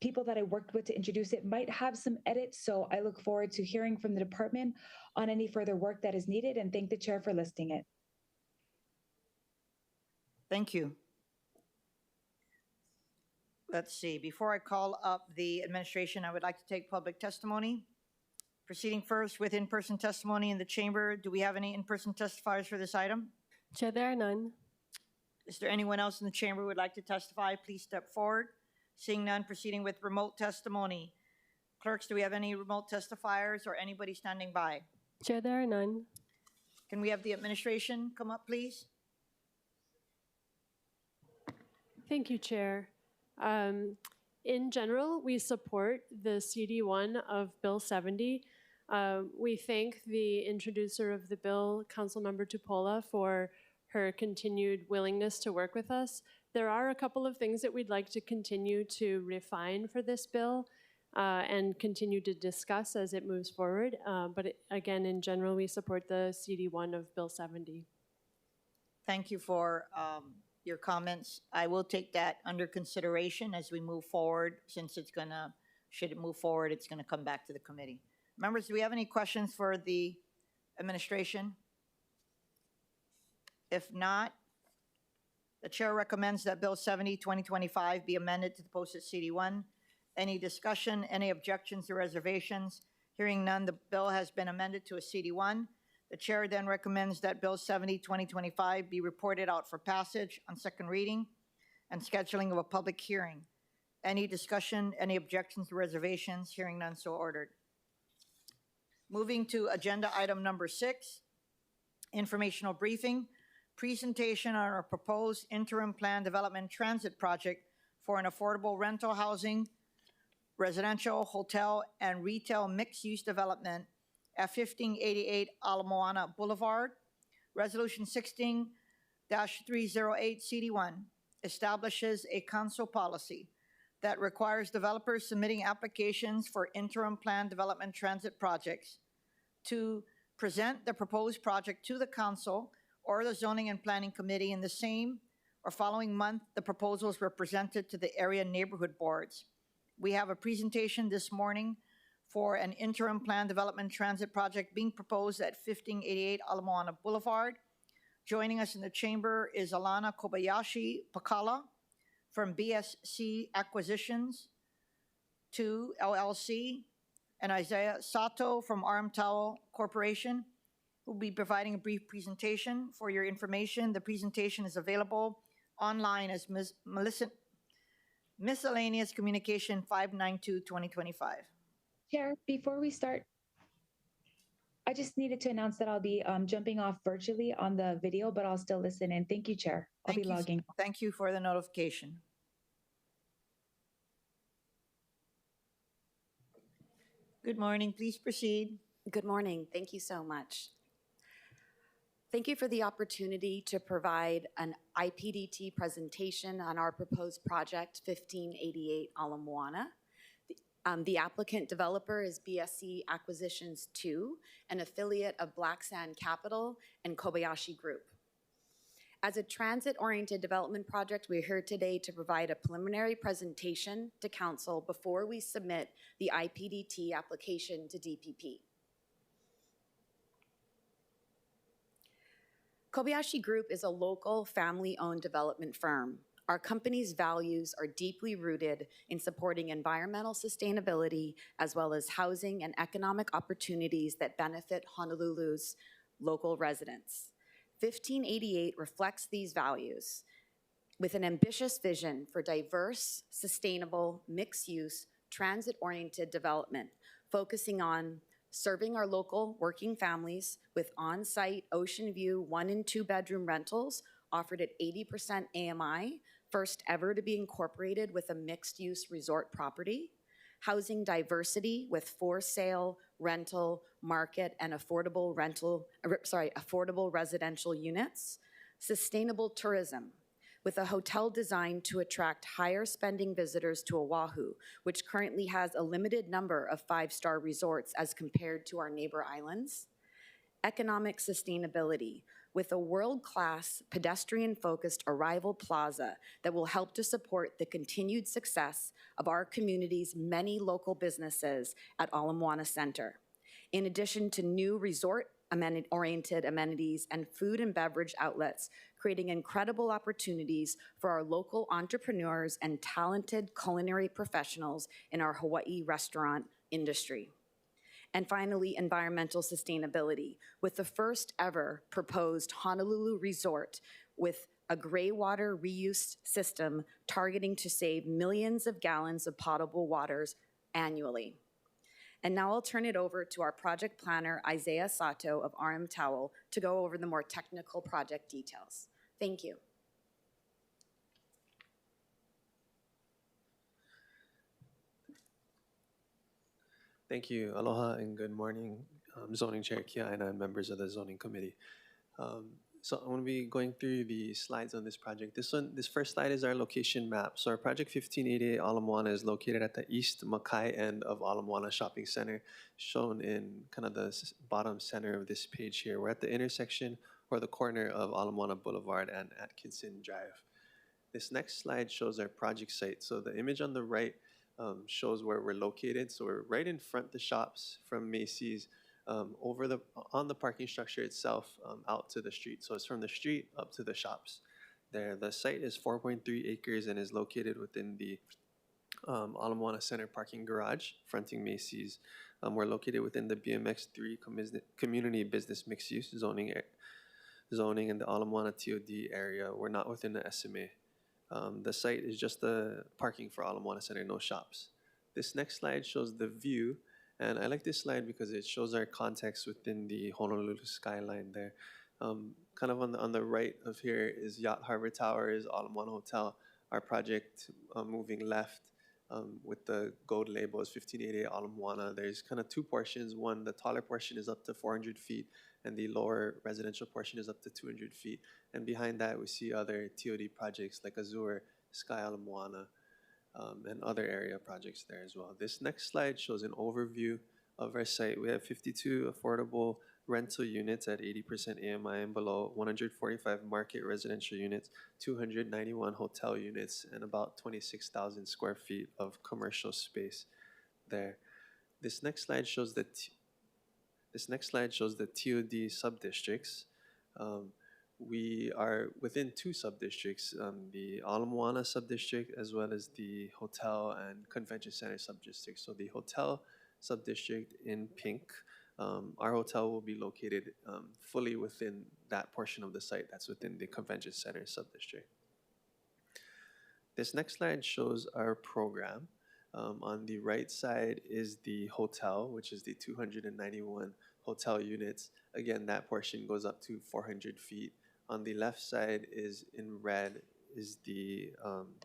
B: people that I worked with to introduce it might have some edits. So I look forward to hearing from the department on any further work that is needed, and thank the chair for listing it.
A: Thank you. Let's see, before I call up the administration, I would like to take public testimony. Proceeding first with in-person testimony in the chamber. Do we have any in-person testifiers for this item?
I: Chair, there are none.
A: Is there anyone else in the chamber who would like to testify? Please step forward. Seeing none, proceeding with remote testimony. Clerks, do we have any remote testifiers or anybody standing by?
I: Chair, there are none.
A: Can we have the administration come up, please?
E: Thank you, Chair. In general, we support the CD1 of Bill 70. We thank the introducer of the bill, Councilmember Tupola, for her continued willingness to work with us. There are a couple of things that we'd like to continue to refine for this bill and continue to discuss as it moves forward. Again, in general, we support the CD1 of Bill 70.
A: Thank you for your comments. I will take that under consideration as we move forward, since it's gonna, should it move forward, it's gonna come back to the committee. Members, do we have any questions for the administration? If not, the chair recommends that Bill 70, 2025 be amended to the posted CD1. Any discussion, any objections or reservations? Hearing none, the bill has been amended to a CD1. The chair then recommends that Bill 70, 2025 be reported out for passage on second reading and scheduling of a public hearing. Any discussion, any objections or reservations? Hearing none, so ordered. Moving to agenda item number 6, informational briefing, presentation on our proposed interim plan development transit project for an affordable rental housing, residential, hotel, and retail mixed-use development at 1588 MOANA Boulevard. Resolution 16-308 CD1 establishes a council policy that requires developers submitting applications for interim plan development transit projects to present the proposed project to the council or the Zoning and Planning Committee in the same or following month the proposals were presented to the area neighborhood boards. We have a presentation this morning for an interim plan development transit project being proposed at 1588 MOANA Boulevard. Joining us in the chamber is Alana Kobayashi Pakala from BSC Acquisitions 2 LLC and Isaiah Sato from Armtowel Corporation, who will be providing a brief presentation. For your information, the presentation is available online as Miscellaneous Communication 592-2025.
B: Chair, before we start, I just needed to announce that I'll be jumping off virtually on the video, but I'll still listen in. Thank you, Chair. I'll be logging.
A: Thank you for the notification. Good morning. Please proceed.
M: Good morning. Thank you so much. Thank you for the opportunity to provide an IPDT presentation on our proposed project, 1588 MOANA. The applicant developer is BSC Acquisitions 2, an affiliate of Black Sand Capital and Kobayashi Group. As a transit-oriented development project, we're here today to provide a preliminary presentation to Council before we submit the IPDT application to DPP. Kobayashi Group is a local family-owned development firm. Our company's values are deeply rooted in supporting environmental sustainability as well as housing and economic opportunities that benefit Honolulu's local residents. 1588 reflects these values with an ambitious vision for diverse, sustainable, mixed-use, transit-oriented development, focusing on serving our local working families with on-site ocean view 1 and 2 bedroom rentals offered at 80% AMI, first ever to be incorporated with a mixed-use resort property, housing diversity with for sale, rental, market, and affordable residential units, sustainable tourism with a hotel designed to attract higher spending visitors to Oahu, which currently has a limited number of 5-star resorts as compared to our neighbor islands. Economic sustainability with a world-class pedestrian-focused arrival plaza that will help to support the continued success of our community's many local businesses at Ala Moana Center. In addition to new resort-oriented amenities and food and beverage outlets, creating incredible opportunities for our local entrepreneurs and talented culinary professionals in our Hawaii restaurant industry. And finally, environmental sustainability, with the first ever proposed Honolulu resort with a gray water reuse system targeting to save millions of gallons of potable waters annually. And now I'll turn it over to our project planner, Isaiah Sato of RM Towel, to go over the more technical project details. Thank you.
N: Thank you. Aloha and good morning, Zoning Chair Kiaʻāina and members of the Zoning Committee. So I'm going to be going through the slides on this project. This first slide is our location map. So our project 1588 Ala Moana is located at the east Makai end of Ala Moana Shopping Center, shown in kind of the bottom center of this page here. We're at the intersection or the corner of Ala Moana Boulevard and Atkinson Drive. This next slide shows our project site. So the image on the right shows where we're located. So we're right in front of the shops from Macy's, on the parking structure itself, out to the street. So it's from the street up to the shops there. The site is 4.3 acres and is located within the Ala Moana Center parking garage fronting Macy's. We're located within the BMX3 community business mixed use zoning in the Ala Moana TOD area. We're not within the SMA. The site is just the parking for Ala Moana Center, no shops. This next slide shows the view, and I like this slide because it shows our context within the Honolulu skyline there. Kind of on the right of here is Yacht Harbor Towers, Ala Moana Hotel. Our project moving left with the gold label is 1588 Ala Moana. There's kind of two portions. One, the taller portion is up to 400 feet, and the lower residential portion is up to 200 feet. And behind that, we see other TOD projects like Azure, Sky Ala Moana, and other area projects there as well. This next slide shows an overview of our site. We have 52 affordable rental units at 80% AMI and below, 145 market residential units, 291 hotel units, and about 26,000 square feet of commercial space there. This next slide shows the TOD sub-districts. We are within two sub-districts, the Ala Moana sub-district as well as the Hotel and Convention Center sub-district. So the Hotel sub-district in pink, our hotel will be located fully within that portion of the site that's within the Convention Center sub-district. This next slide shows our program. On the right side is the hotel, which is the 291 hotel units. Again, that portion goes up to 400 feet. On the left side is in red is the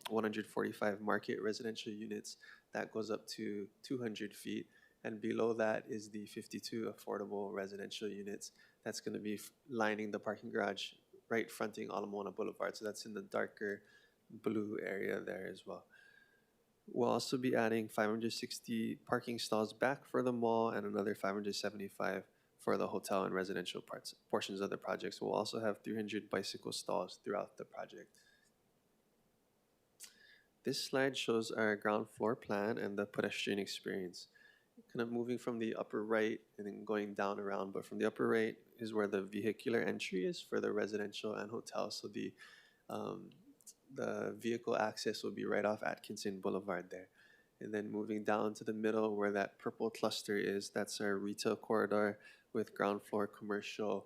N: 145 market residential units. That goes up to 200 feet. And below that is the 52 affordable residential units. That's going to be lining the parking garage right fronting Ala Moana Boulevard. So that's in the darker blue area there as well. We'll also be adding 560 parking stalls back for the mall and another 575 for the hotel and residential portions of the projects. We'll also have 300 bicycle stalls throughout the project. This slide shows our ground floor plan and the pedestrian experience. Kind of moving from the upper right and then going down around, but from the upper right is where the vehicular entry is for the residential and hotel. So the vehicle access will be right off Atkinson Boulevard there. And then moving down to the middle where that purple cluster is, that's our retail corridor with ground floor commercial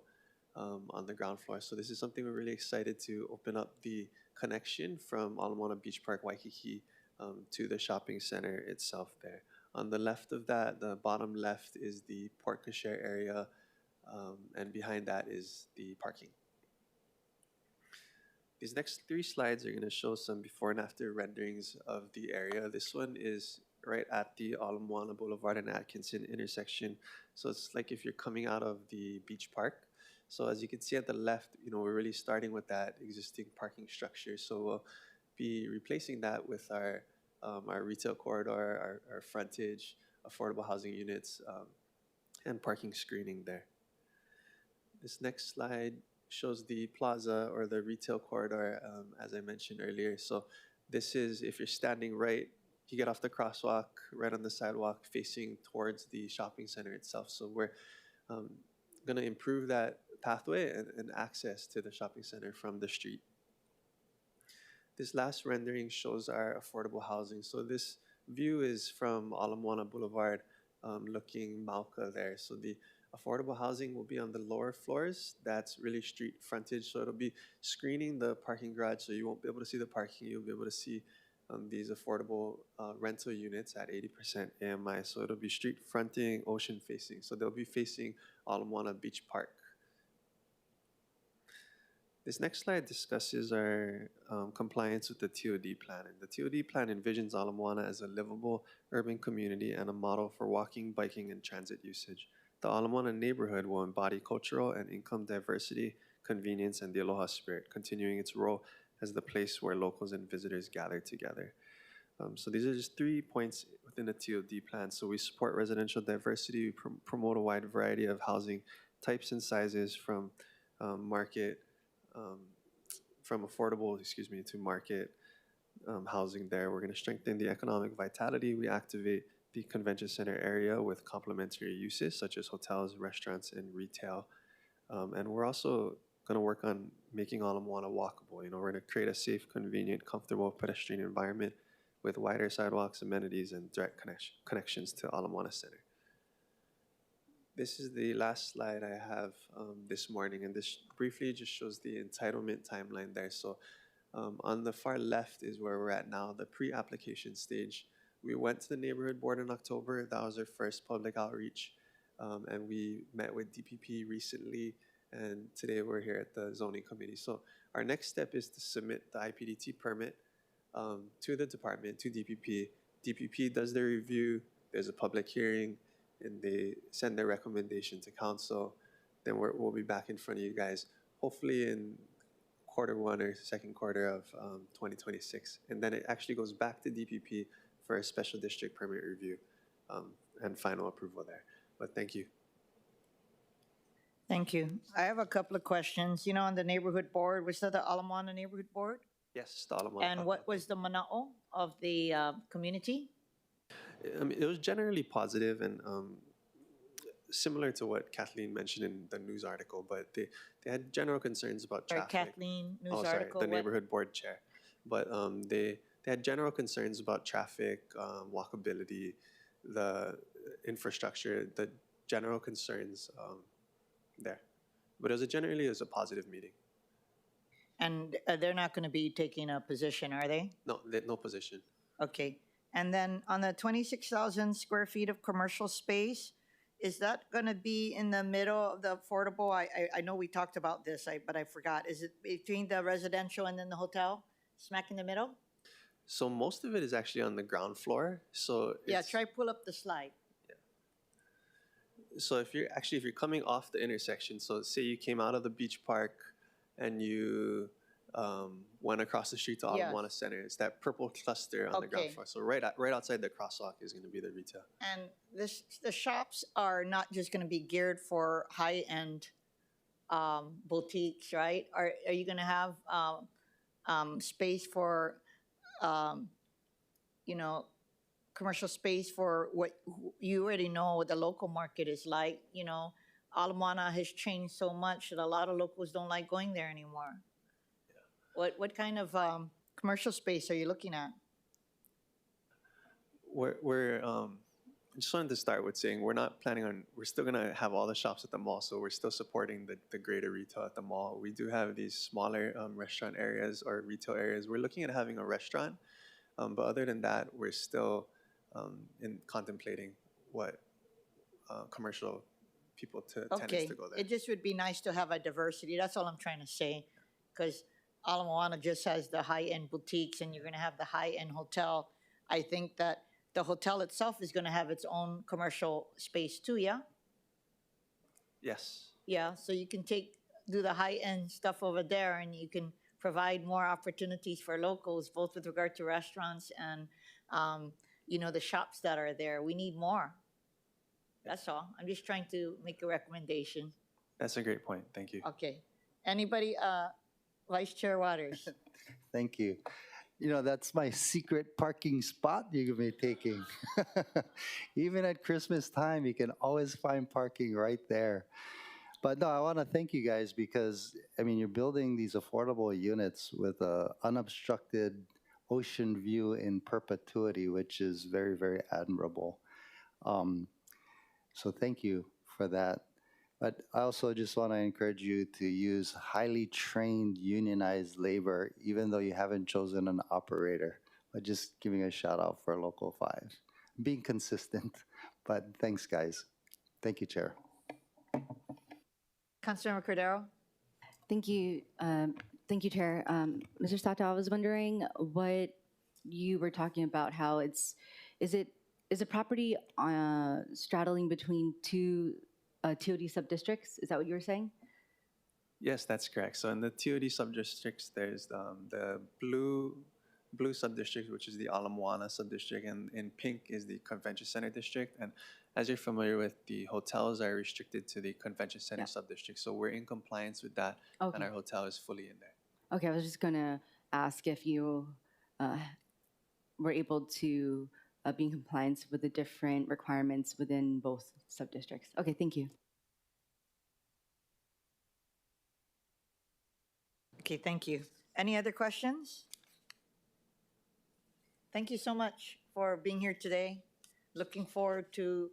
N: on the ground floor. So this is something we're really excited to open up the connection from Ala Moana Beach Park, Waikiki to the shopping center itself there. On the left of that, the bottom left is the porte cochere area, and behind that is the parking. These next 3 slides are going to show some before and after renderings of the area. This one is right at the MOANA Boulevard and Atkinson intersection. So it's like if you're coming out of the beach park. So as you can see at the left, we're really starting with that existing parking structure. So we'll be replacing that with our retail corridor, our frontage, affordable housing units, and parking screening there. This next slide shows the plaza or the retail corridor, as I mentioned earlier. So this is if you're standing right, you get off the crosswalk right on the sidewalk facing towards the shopping center itself. So we're going to improve that pathway and access to the shopping center from the street. This last rendering shows our affordable housing. So this view is from MOANA Boulevard looking Mauka there. So the affordable housing will be on the lower floors. That's really street frontage. So it'll be screening the parking garage. So you won't be able to see the parking. You'll be able to see these affordable rental units at 80% AMI. So it'll be street fronting, ocean facing. So they'll be facing MOANA Beach Park. This next slide discusses our compliance with the TOD plan. And the TOD plan envisions MOANA as a livable urban community and a model for walking, biking, and transit usage. The MOANA neighborhood will embody cultural and income diversity, convenience, and the aloha spirit, continuing its role as the place where locals and visitors gather together. So these are just 3 points within the TOD plan. So we support residential diversity, we promote a wide variety of housing types and sizes from affordable, to market housing there. We're going to strengthen the economic vitality. We activate the convention center area with complementary uses such as hotels, restaurants, and retail. And we're also going to work on making MOANA walkable. We're going to create a safe, convenient, comfortable pedestrian environment with wider sidewalks, amenities, and direct connections to MOANA Center. This is the last slide I have this morning, and this briefly just shows the entitlement timeline there. So on the far left is where we're at now, the pre-application stage. We went to the neighborhood board in October. That was our first public outreach, and we met with DPP recently, and today we're here at the zoning committee. So our next step is to submit the IPDT permit to the department, to DPP. DPP does their review, there's a public hearing, and they send their recommendation to council. Then we'll be back in front of you guys, hopefully in Q1 or second quarter of 2026. And then it actually goes back to DPP for a special district permit review and final approval there. But thank you.
A: Thank you. I have a couple of questions. On the neighborhood board, was that the MOANA neighborhood board?
N: Yes, the MOANA.
A: And what was the mana'o of the community?
N: It was generally positive and similar to what Kathleen mentioned in the news article, but they had general concerns about traffic.
A: Kathleen, news article.
N: The neighborhood board chair. But they had general concerns about traffic, walkability, the infrastructure, the general concerns there. But it was a positive meeting.
A: And they're not going to be taking a position, are they?
N: No, no position.
A: Okay. And then on the 26,000 square feet of commercial space, is that going to be in the middle of the affordable? I know we talked about this, but I forgot. Is it between the residential and then the hotel, smack in the middle?
N: So most of it is actually on the ground floor. So
A: yeah, try pull up the slide.
N: Yeah. So if you're coming off the intersection, so say you came out of the beach park and you went across the street to MOANA Center. It's that purple cluster on the ground floor. So right outside the crosswalk is going to be the retail.
A: And the shops are not just going to be geared for high-end boutiques, right? Are you going to have space for, commercial space for what you already know what the local market is like? MOANA has changed so much that a lot of locals don't like going there anymore. What kind of commercial space are you looking at?
N: I just wanted to start with saying we're still going to have all the shops at the mall, so we're still supporting the greater retail at the mall. We do have these smaller restaurant areas or retail areas. We're looking at having a restaurant, but other than that, we're still in contemplating what commercial people tenants
A: Okay,
N: to go there.
A: it just would be nice to have a diversity. That's all I'm trying to say. Because Ala Moana just has the high-end boutiques and you're going to have the high-end hotel. I think that the hotel itself is going to have its own commercial space too, yeah?
N: Yes.
A: Yeah, so you can do the high-end stuff over there and you can provide more opportunities for locals, both with regard to restaurants and, you know, the shops that are there. We need more. That's all. I'm just trying to make a recommendation.
N: That's a great point. Thank you.
A: Okay. Anybody, Vice Chair Waters?
G: Thank you. You know, that's my secret parking spot you're going to be taking. Even at Christmas time, you can always find parking right there. But no, I want to thank you guys because, I mean, you're building these affordable units with an unobstructed ocean view in perpetuity, which is very, very admirable. So thank you for that. But I also just want to encourage you to use highly trained unionized labor, even though you haven't chosen an operator. But just giving a shout out for Local 5. Being consistent. But thanks, guys. Thank you, Chair.
A: Councilmember Cordero?
D: Thank you, Chair. Mr. Sato, I was wondering what you were talking about, how is a property straddling between two TOD subdistricts? Is that what you were saying?
N: Yes, that's correct. So in the TOD subdistricts, there's the blue subdistrict, which is the MOANA subdistrict, and in pink is the Convention Center district. And as you're familiar with, the hotels are restricted to the Convention Center subdistrict. So we're in compliance with that, and our hotel is fully in there.
D: Okay, I was just going to ask if you were able to be in compliance with the different requirements within both subdistricts. Okay, thank you.
A: Okay, thank you. Any other questions? Thank you so much for being here today. Looking forward to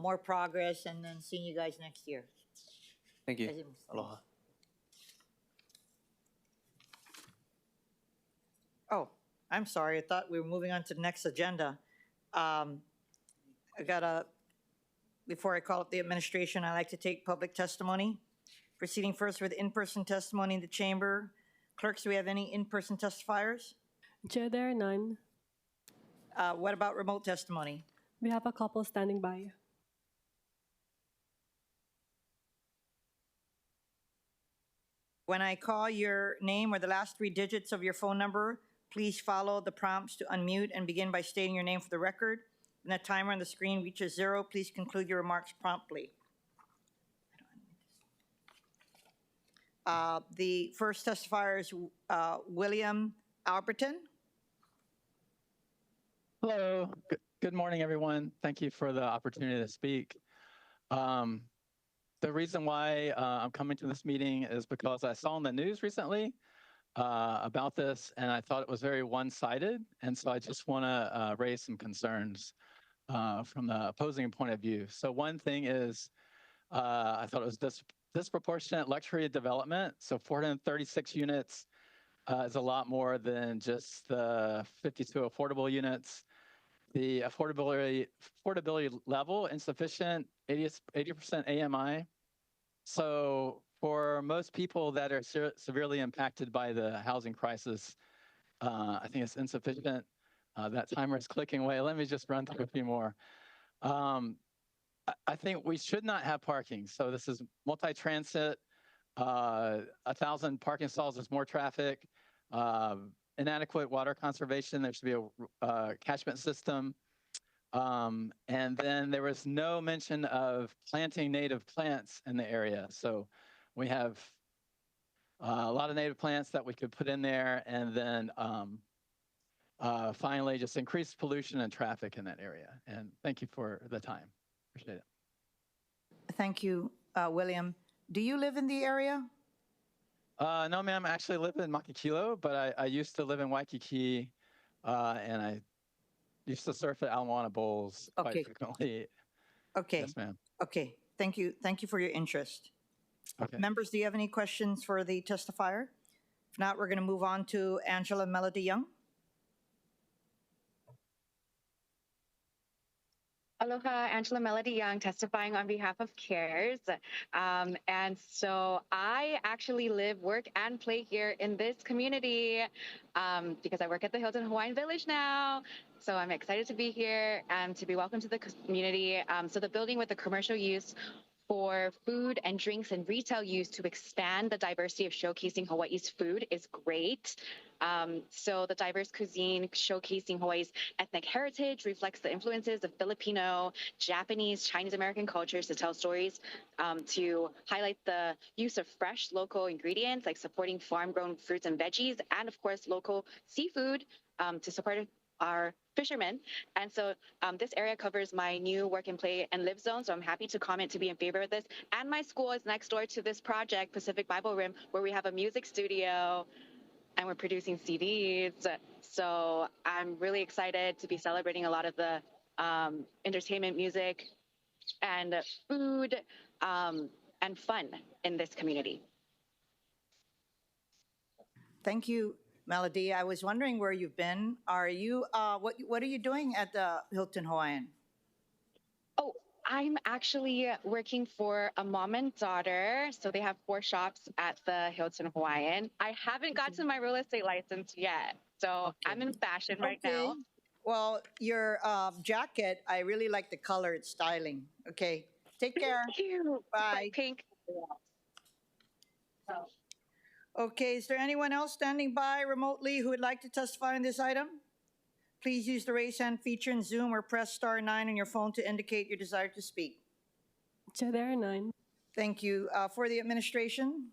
A: more progress and then seeing you guys next year.
N: Thank you. Aloha.
A: Oh, I'm sorry. I thought we were moving on to the next agenda. Before I call up the administration, I'd like to take public testimony. Proceeding first with in-person testimony in the chamber. Clerks, do we have any in-person testifiers?
I: Chair, there are none.
A: What about remote testimony?
I: We have a couple standing by.
A: When I call your name or the last 3 digits of your phone number, please follow the prompts to unmute and begin by stating your name for the record. When the timer on the screen reaches 0, please conclude your remarks promptly. The first testifier is William Alberton.
O: Hello. Good morning, everyone. Thank you for the opportunity to speak. The reason why I'm coming to this meeting is because I saw in the news recently about this, and I thought it was very one-sided. And so I just want to raise some concerns from the opposing point of view. So one thing is, I thought it was disproportionate luxury development. So 436 units is a lot more than just the 52 affordable units. The affordability level insufficient, 80% AMI. So for most people that are severely impacted by the housing crisis, I think it's insufficient. That timer is clicking away. Let me just run through a few more. I think we should not have parking. So this is multi-transit, 1,000 parking stalls, there's more traffic, inadequate water conservation, there should be a catchment system. And then there was no mention of planting native plants in the area. So we have a lot of native plants that we could put in there, and then finally just increase pollution and traffic in that area. And thank you for the time. Appreciate it.
A: Thank you, William. Do you live in the area?
O: No, ma'am. I actually live in Makakilo, but I used to live in Waikiki, and I used to surf at Ala Moana Bowls quite frequently.
A: Okay.
O: Yes, ma'am.
A: Okay. Thank you. Thank you for your interest.
O: Okay.
A: Members, do you have any questions for the testifier? If not, we're going to move on to Angela Melody Young.
P: Aloha, Angela Melody Young, testifying on behalf of CARES. And so I actually live, work, and play here in this community because I work at the Hilton Hawaiian Village now. So I'm excited to be here and to be welcomed to the community. So the building with the commercial use for food and drinks and retail use to expand the diversity of showcasing Hawaii's food is great. So the diverse cuisine showcasing Hawaii's ethnic heritage reflects the influences of Filipino, Japanese, Chinese American cultures to tell stories, to highlight the use of fresh local ingredients, like supporting farm-grown fruits and veggies, and of course local seafood to support our fishermen. And so this area covers my new work and play and live zone. So I'm happy to comment to be in favor of this. And my school is next door to this project, Pacific Bible Rim, where we have a music studio and we're producing CDs. So I'm really excited to be celebrating a lot of the entertainment, music, and food and fun in this community.
A: Thank you, Melody. I was wondering where you've been. Are you, what are you doing at the Hilton Hawaiian?
P: Oh, I'm actually working for a mom and daughter. So they have 4 shops at the Hilton Hawaiian. I haven't gotten my real estate license yet. So I'm in fashion right now.
A: Well, your jacket, I really like the color, it's styling. Okay, take care.
P: Thank you.
A: Bye.
P: Pink.
A: Okay, is there anyone else standing by remotely who would like to testify on this item? Please use the raise hand feature in Zoom or press *9 on your phone to indicate your desire to speak.
I: Chair, there are 9.
A: Thank you. For the administration?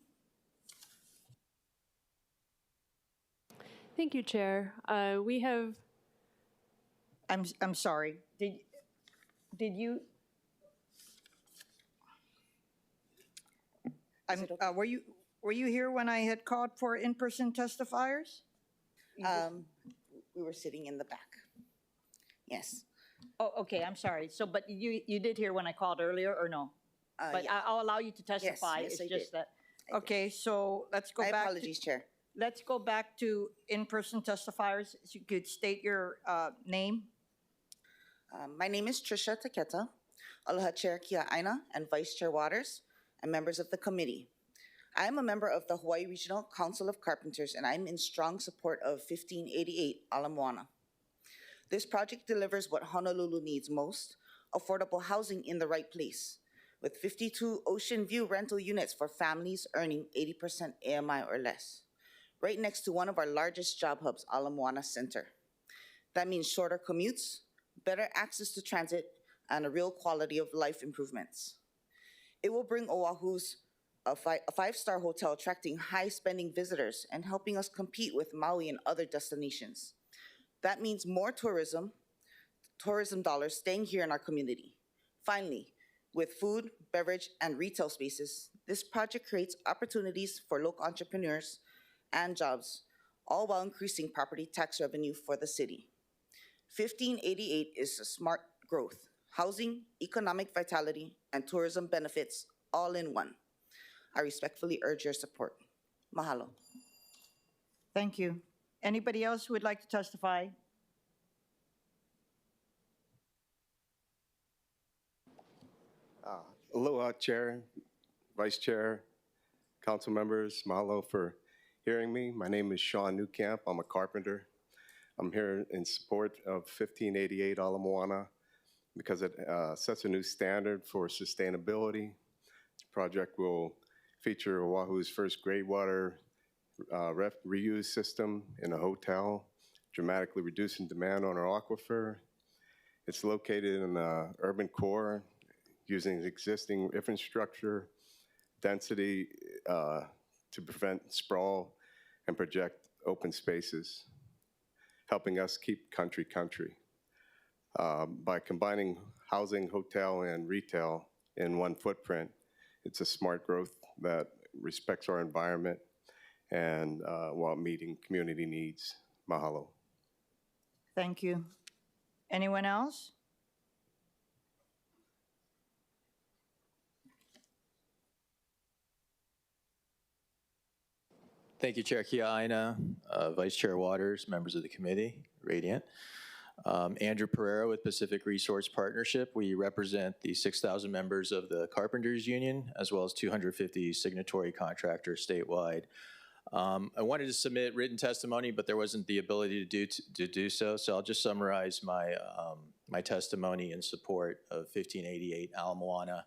E: Thank you, Chair. We have.
A: I'm sorry. Did you? Were you here when I had called for in-person testifiers?
Q: We were sitting in the back. Yes.
A: Oh, okay, I'm sorry. So, but you did hear when I called earlier, or no? But
Q: yeah.
A: I'll allow you to testify.
Q: Yes,
A: It's
Q: I
A: just
Q: did.
A: that. Okay, so let's go
Q: My
A: back.
Q: apologies, Chair.
A: Let's go back to in-person testifiers. If you could state your name.
Q: My name is Trisha Taketa. Aloha Chair Kiaʻāina and Vice Chair Waters and members of the committee. I am a member of the Hawaii Regional Council of Carpenters, and I'm in strong support of 1588 ala MOANA. This project delivers what Honolulu needs most, affordable housing in the right place, with 52 ocean view rental units for families earning 80% AMI or less, right next to one of our largest job hubs, Ala Moana Center. That means shorter commutes, better access to transit, and a real quality of life improvements. It will bring Oahu's a five-star hotel attracting high-spending visitors and helping us compete with Maui and other destinations. That means more tourism dollars staying here in our community. Finally, with food, beverage, and retail spaces, this project creates opportunities for local entrepreneurs and jobs, all while increasing property tax revenue for the city. 1588 is a smart growth, housing, economic vitality, and tourism benefits all in one. I respectfully urge your support. Mahalo.
A: Thank you. Anybody else who would like to testify?
R: Aloha, Chair, Vice Chair, Council members. Mahalo for hearing me. My name is Sean Newcamp. I'm a carpenter. I'm here in support of 1588 ala MOANA because it sets a new standard for sustainability. This project will feature Oahu's first gray water reuse system in a hotel, dramatically reducing demand on our aquifer. It's located in the urban core, using existing infrastructure, density to prevent sprawl and project open spaces, helping us keep country country. By combining housing, hotel, and retail in one footprint, it's a smart growth that respects our environment and while meeting community needs. Mahalo.
A: Thank you. Anyone else?
S: Thank you, Chair Kiaʻāina, Vice Chair Waters, members of the committee, Radiant. Andrew Pereira with Pacific Resource Partnership. We represent the 6,000 members of the Carpenters Union, as well as 250 signatory contractors statewide. I wanted to submit written testimony, but there wasn't the ability to do so. So I'll just summarize my my testimony in support of 1588 MOANA.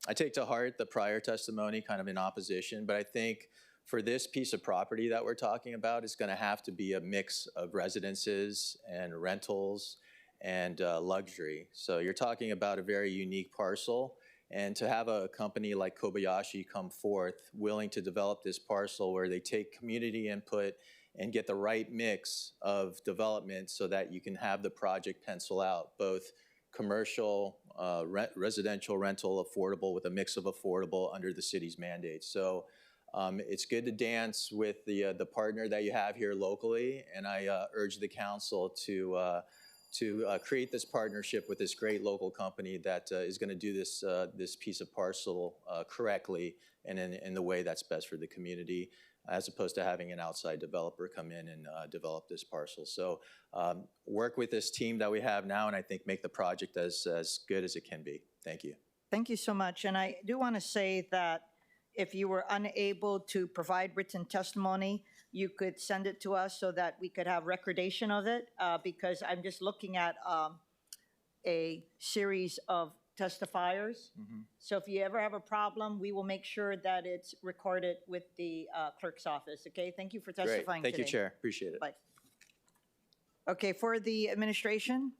S: I take to heart the prior testimony, kind of in opposition, but I think for this piece of property that we're talking about, it's going to have to be a mix of residences and rentals and luxury. So you're talking about a very unique parcel. And to have a company like Kobayashi come forth willing to develop this parcel where they take community input and get the right mix of development so that you can have the project pencil out, both commercial, residential rental, affordable, with a mix of affordable under the city's mandates. So it's good to dance with the partner that you have here locally, and I urge the council to create this partnership with this great local company that is going to do this this piece of parcel correctly and in the way that's best for the community, as opposed to having an outside developer come in and develop this parcel. So work with this team that we have now, and I think make the project as good as it can be. Thank you.
A: Thank you so much. And I do want to say that if you were unable to provide written testimony, you could send it to us so that we could have recordation of it, because I'm just looking at a series of testifiers. So if you ever have a problem, we will make sure that it's recorded with the clerk's office, okay? Thank you for testifying
S: Great. Thank
A: today.
S: you, Chair. Appreciate it.
A: Bye. Okay, for the administration.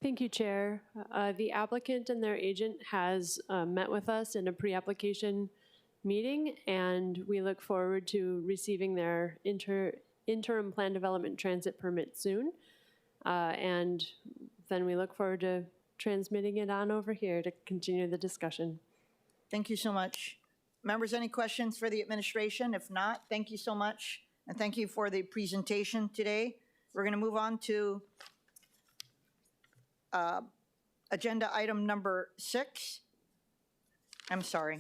E: Thank you, Chair. The applicant and their agent has met with us in a pre-application meeting, and we look forward to receiving their interim plan development transit permit soon. And then we look forward to transmitting it on over here to continue the discussion.
A: Thank you so much. Members, any questions for the administration? If not, thank you so much. And thank you for the presentation today. We're going to move on to agenda item number 6. I'm sorry.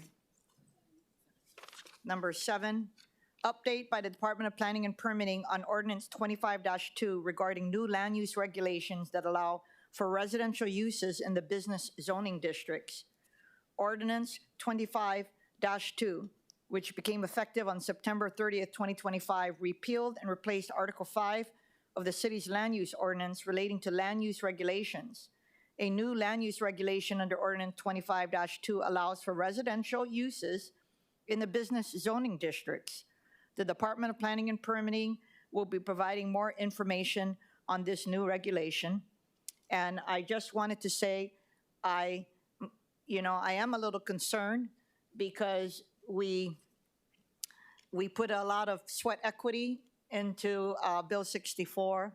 A: Number 7, update by the Department of Planning and Permitting on Ordinance 25-2 regarding new land use regulations that allow for residential uses in the business zoning districts. Ordinance 25-2, which became effective on September 30th, 2025, repealed and replaced Article 5 of the city's land use ordinance relating to land use regulations. A new land use regulation under Ordinance 25-2 allows for residential uses in the business zoning districts. The Department of Planning and Permitting will be providing more information on this new regulation. And I just wanted to say, I am a little concerned because we put a lot of sweat equity into Bill 64,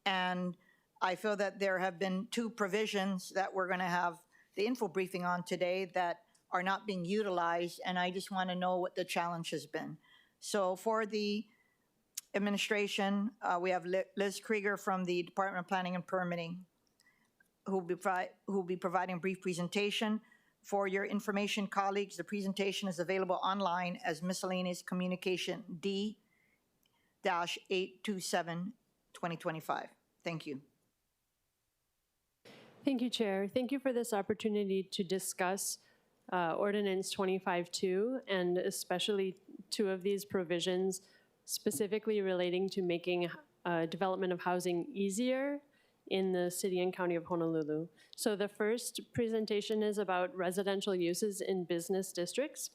A: and I feel that there have been 2 provisions that we're going to have the info briefing on today that are not being utilized, and I just want to know what the challenge has been. So for the administration, we have Liz Krieger from the Department of Planning and Permitting, who will be providing a brief presentation. For your information, colleagues, the presentation is available online as miscellaneous communication D-827-2025. Thank you.
E: Thank you, Chair. Thank you for this opportunity to discuss Ordinance 25-2, and especially 2 of these provisions specifically relating to making development of housing easier in the city and county of Honolulu. So the first presentation is about residential uses in business districts.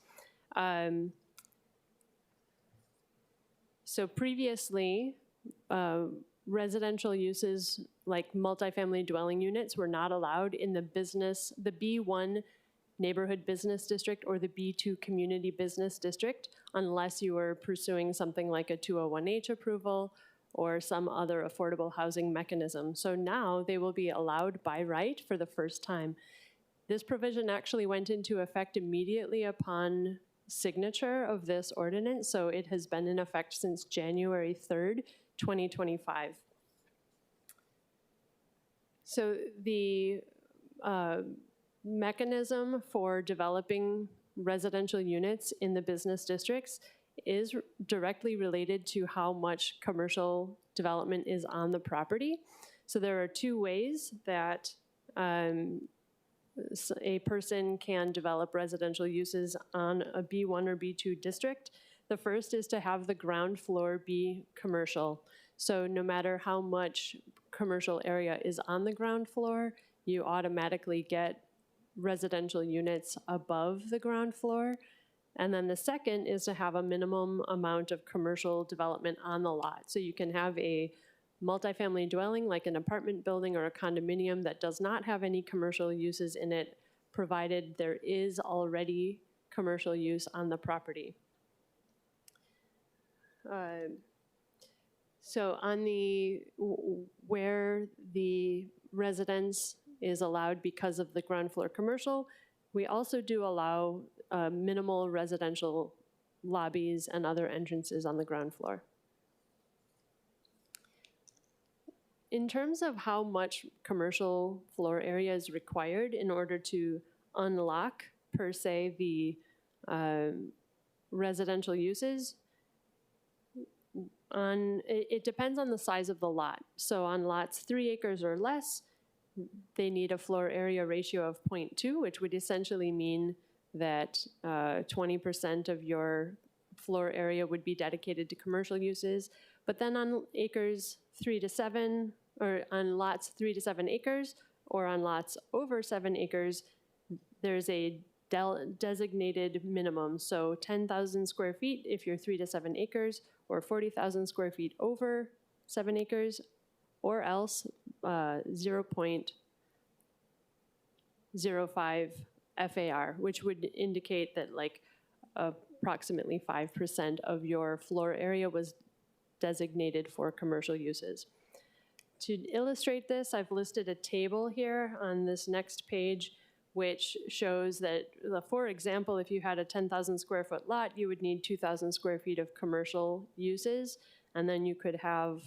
E: So previously, residential uses like multifamily dwelling units were not allowed in the B1 neighborhood business district or the B2 community business district unless you were pursuing something like a 201H approval or some other affordable housing mechanism. So now they will be allowed by right for the first time. This provision actually went into effect immediately upon signature of this ordinance, so it has been in effect since January 3rd, 2025. So the mechanism for developing residential units in the business districts is directly related to how much commercial development is on the property. So there are two ways that a person can develop residential uses on a B1 or B2 district. The first is to have the ground floor be commercial. So no matter how much commercial area is on the ground floor, you automatically get residential units above the ground floor. And then the second is to have a minimum amount of commercial development on the lot. So you can have a multifamily dwelling like an apartment building or a condominium that does not have any commercial uses in it, provided there is already commercial use on the property. So on the, where the residence is allowed because of the ground floor commercial, we also do allow minimal residential lobbies and other entrances on the ground floor. In terms of how much commercial floor area is required in order to unlock, per se, the residential uses, it depends on the size of the lot. So on lots 3 acres or less, they need a floor area ratio of 0.2, which would essentially mean that 20% of your floor area would be dedicated to commercial uses. But then on acres 3 to 7, or on lots 3 to 7 acres, or on lots over 7 acres, there's a designated minimum. So 10,000 square feet if you're 3 to 7 acres, or 40,000 square feet over 7 acres, or else 0.05 FAR, which would indicate that like approximately 5% of your floor area was designated for commercial uses. To illustrate this, I've listed a table here on this next page, which shows that, for example, if you had a 10,000 square foot lot, you would need 2,000 square feet of commercial uses, and then you could have,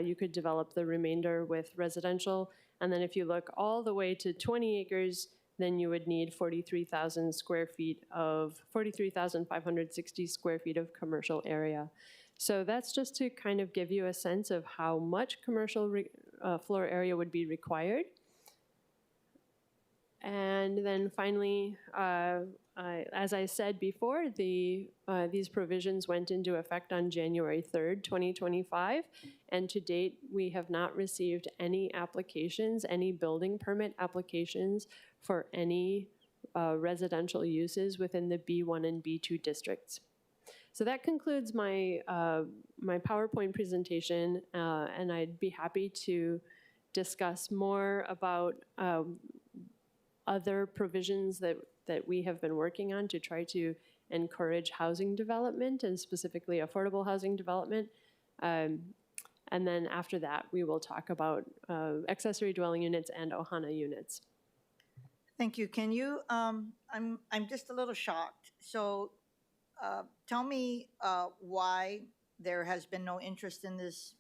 E: you could develop the remainder with residential. And then if you look all the way to 20 acres, then you would need 43,000 square feet of, 43,560 square feet of commercial area. So that's just to kind of give you a sense of how much commercial floor area would be required. And then finally, as I said before, these provisions went into effect on January 3rd, 2025. And to date, we have not received any applications, any building permit applications for any residential uses within the B1 and B2 districts. So that concludes my, my PowerPoint presentation, and I'd be happy to discuss more about other provisions that we have been working on to try to encourage housing development, and specifically affordable housing development. And then after that, we will talk about accessory dwelling units and OHANA units.
A: Thank you. Can you, I'm just a little shocked. So tell me why there has been no interest in this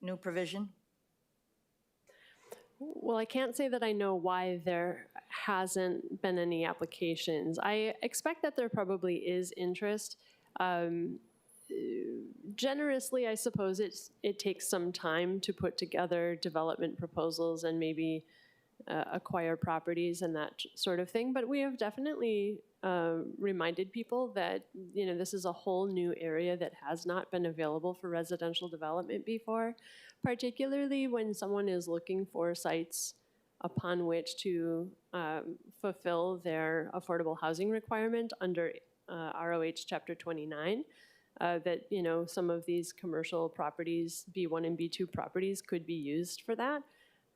A: new provision?
E: Well, I can't say that I know why there hasn't been any applications. I expect that there probably is interest. Generously, I suppose it takes some time to put together development proposals and maybe acquire properties and that sort of thing. But we have definitely reminded people that, you know, this is a whole new area that has not been available for residential development before, particularly when someone is looking for sites upon which to fulfill their affordable housing requirement under ROH Chapter 29. That, you know, some of these commercial properties, B1 and B2 properties, could be used for that.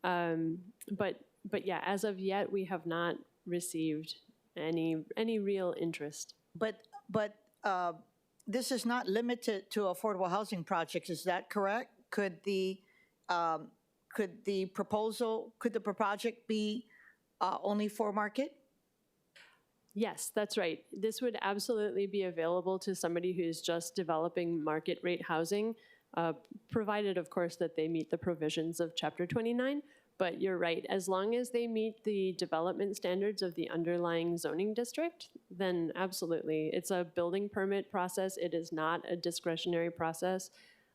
E: But yeah, as of yet, we have not received any real interest.
A: But this is not limited to affordable housing projects. Is that correct? Could the project be only for market?
E: Yes, that's right. This would absolutely be available to somebody who's just developing market rate housing, provided, of course, that they meet the provisions of Chapter 29. But you're right, as long as they meet the development standards of the underlying zoning district, then absolutely. It's a building permit process. It is not a discretionary process,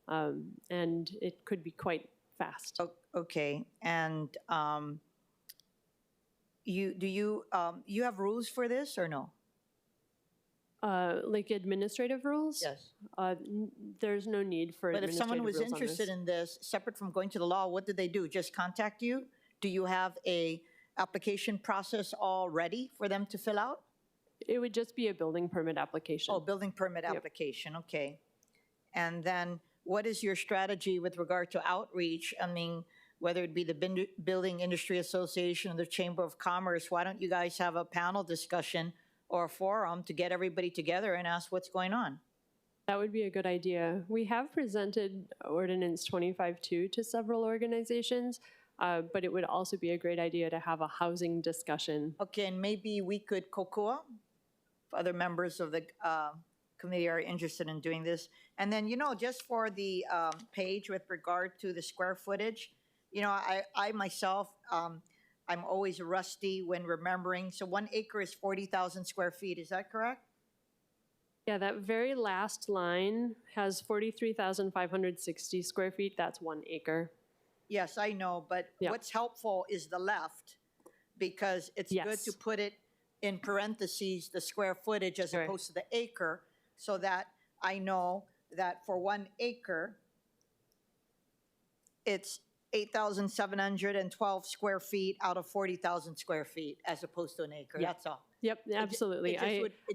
E: and it could be quite fast.
A: Okay, and you have rules for this or no?
E: Like administrative rules?
A: Yes.
E: There's no need for
A: But if
E: administrative
A: someone was
E: rules on
A: interested
E: this.
A: in this, separate from going to the law, what did they do? Just contact you? Do you have a application process all ready for them to fill out?
E: It would just be a building permit application.
A: Oh, building permit application, okay. And then what is your strategy with regard to outreach? I mean, whether it be the Building Industry Association or the Chamber of Commerce, why don't you guys have a panel discussion or a forum to get everybody together and ask what's going on?
E: That would be a good idea. We have presented Ordinance 25-2 to several organizations, but it would also be a great idea to have a housing discussion.
A: Okay, and maybe we could COCOA, if other members of the committee are interested in doing this. And then, just for the page with regard to the square footage, I myself, I'm always rusty when remembering. So 1 acre is 40,000 square feet, is that correct?
E: Yeah, that very last line has 43,560 square feet. That's 1 acre.
A: Yes, I know, but what's helpful is the left, because it's good to put it in parentheses, the square footage as opposed to the acre, so that I know that for 1 acre, it's 8,712 square feet out of 40,000 square feet, as opposed to an acre.
E: Yep.
A: That's all.
E: Yep, absolutely.
A: It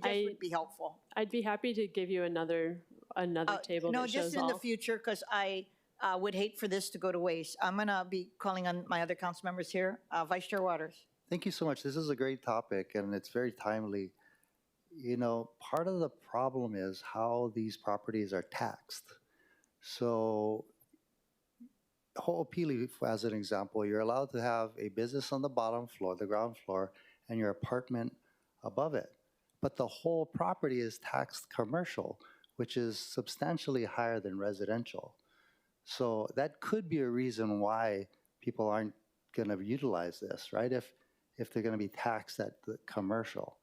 A: just would be helpful.
E: I'd be happy to give you another table
A: No,
E: that shows
A: just in the future, because I would hate for this to go to waste. I'm going to be calling on my other council members here. Vice Chair Waters.
G: Thank you so much. This is a great topic, and it's very timely. Part of the problem is how these properties are taxed. So Ho'opili, as an example, you're allowed to have a business on the bottom floor, the ground floor, and your apartment above it. But the whole property is taxed commercial, which is substantially higher than residential. So that could be a reason why people aren't going to utilize this, right? If they're going to be taxed at the commercial.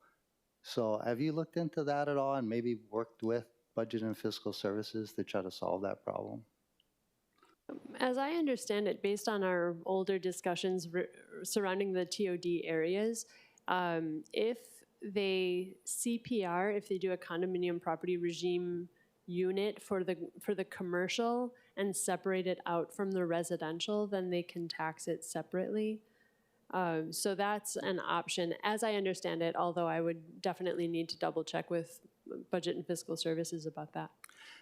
G: So have you looked into that at all and maybe worked with Budget and Fiscal Services to try to solve that problem?
E: As I understand it, based on our older discussions surrounding the TOD areas, if they CPR, if they do a condominium property regime unit for the commercial and separate it out from the residential, then they can tax it separately. So that's an option, as I understand it, although I would definitely need to double check with Budget and Fiscal Services about that.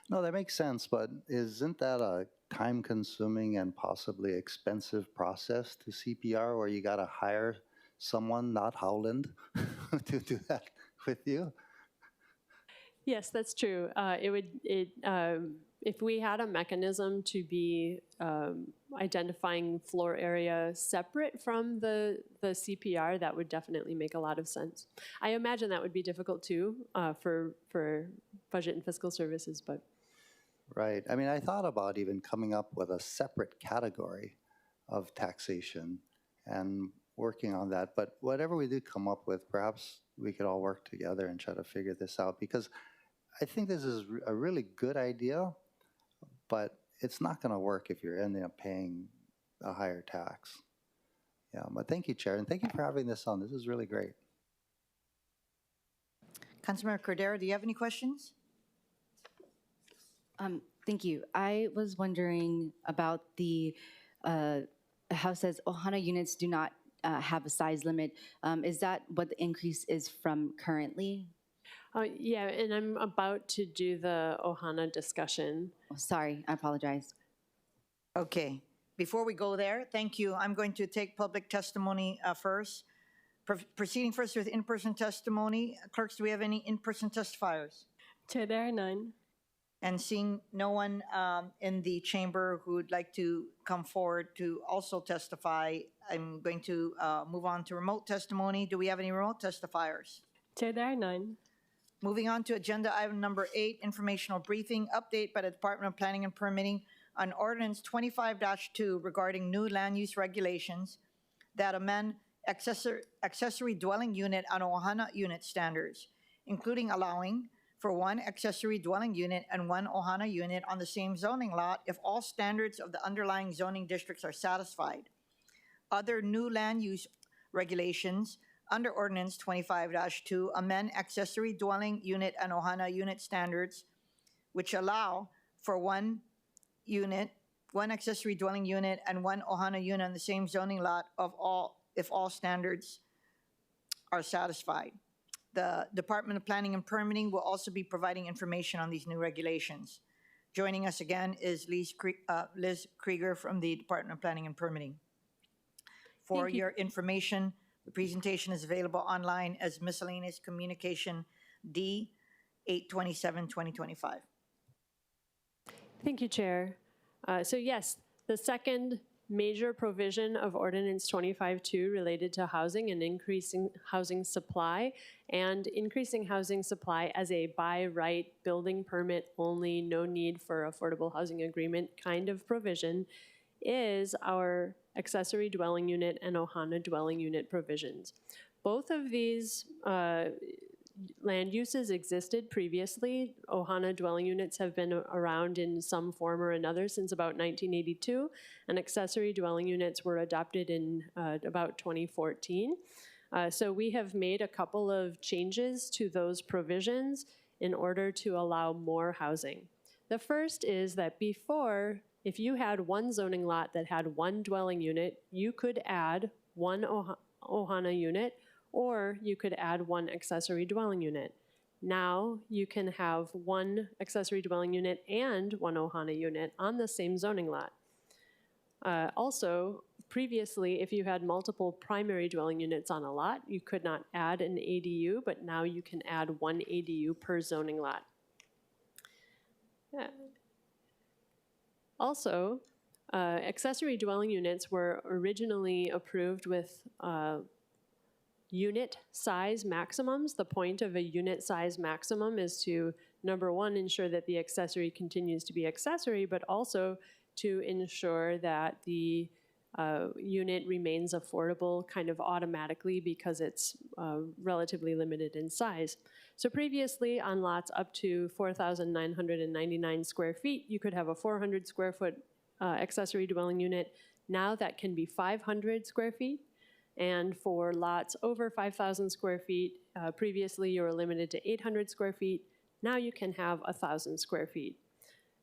G: No, that makes sense, but isn't that a time-consuming and possibly expensive process to CPR, where you got to hire someone, not Howland, to do that with you?
E: Yes, that's true. If we had a mechanism to be identifying floor area separate from the CPR, that would definitely make a lot of sense. I imagine that would be difficult too for Budget and Fiscal Services, but.
G: Right. I mean, I thought about even coming up with a separate category of taxation and working on that. But whatever we do come up with, perhaps we could all work together and try to figure this out, because I think this is a really good idea, but it's not going to work if you're ending up paying a higher tax. Yeah, but thank you, Chair, and thank you for having this on. This is really great.
A: Councilmember Cordero, do you have any questions?
D: Thank you. I was wondering about the House says OHANA units do not have a size limit. Is that what the increase is from currently?
E: Yeah, and I'm about to do the OHANA discussion.
D: Oh, sorry, I apologize.
A: Okay, before we go there, thank you. I'm going to take public testimony first. Proceeding first with in-person testimony. Clerks, do we have any in-person testifiers?
I: Chair, there are none.
A: And seeing no one in the chamber who would like to come forward to also testify, I'm going to move on to remote testimony. Do we have any remote testifiers?
I: Chair, there are none.
A: Moving on to agenda item number 8, informational briefing update by the Department of Planning and Permitting on ordinance 25-2 regarding new land use regulations that amend accessory dwelling unit and OHANA unit standards, including allowing for one accessory dwelling unit and one OHANA unit on the same zoning lot if all standards of the underlying zoning districts are satisfied. Other new land use regulations under ordinance 25-2 amend accessory dwelling unit and OHANA unit standards, which allow for one accessory dwelling unit and one OHANA unit on the same zoning lot if all standards are satisfied. The Department of Planning and Permitting will also be providing information on these new regulations. Joining us again is Liz Krieger from the Department of Planning and Permitting. For your information, the presentation is available online as Miscellaneous Communication D 8/27/2025.
E: Thank you, Chair. So yes, the second major provision of Ordinance 25-2 related to housing and increasing housing supply and increasing housing supply as a by right building permit only, no need for affordable housing agreement kind of provision is our accessory dwelling unit and OHANA dwelling unit provisions. Both of these land uses existed previously. OHANA dwelling units have been around in some form or another since about 1982, and accessory dwelling units were adopted in about 2014. So we have made a couple of changes to those provisions in order to allow more housing. The first is that before, if you had one zoning lot that had one dwelling unit, you could add one OHANA unit, or you could add one accessory dwelling unit. Now you can have one accessory dwelling unit and one OHANA unit on the same zoning lot. Also, previously, if you had multiple primary dwelling units on a lot, you could not add an ADU, but now you can add one ADU per zoning lot. Also, accessory dwelling units were originally approved with unit size maximums. The point of a unit size maximum is to, number one, ensure that the accessory continues to be accessory, but also to ensure that the unit remains affordable kind of automatically because it's relatively limited in size. So previously on lots up to 4,999 square feet, you could have a 400 square foot accessory dwelling unit. Now that can be 500 square feet. And for lots over 5,000 square feet, previously you were limited to 800 square feet. Now you can have 1,000 square feet.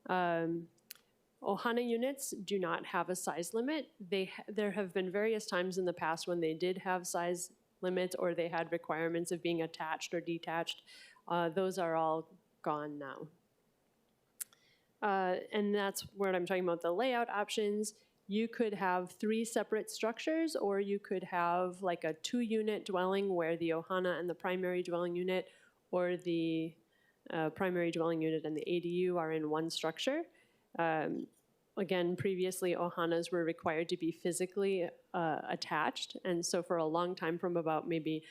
E: OHANA units do not have a size limit. There have been various times in the past when they did have size limits or they had requirements of being attached or detached. Those are all gone now. And that's where I'm talking about the layout options. You could have 3 separate structures, or you could have like a 2-unit dwelling where the OHANA and the primary dwelling unit or the primary dwelling unit and the ADU are in one structure. Again, previously OHANAs were required to be physically attached, and so for a long time, from about maybe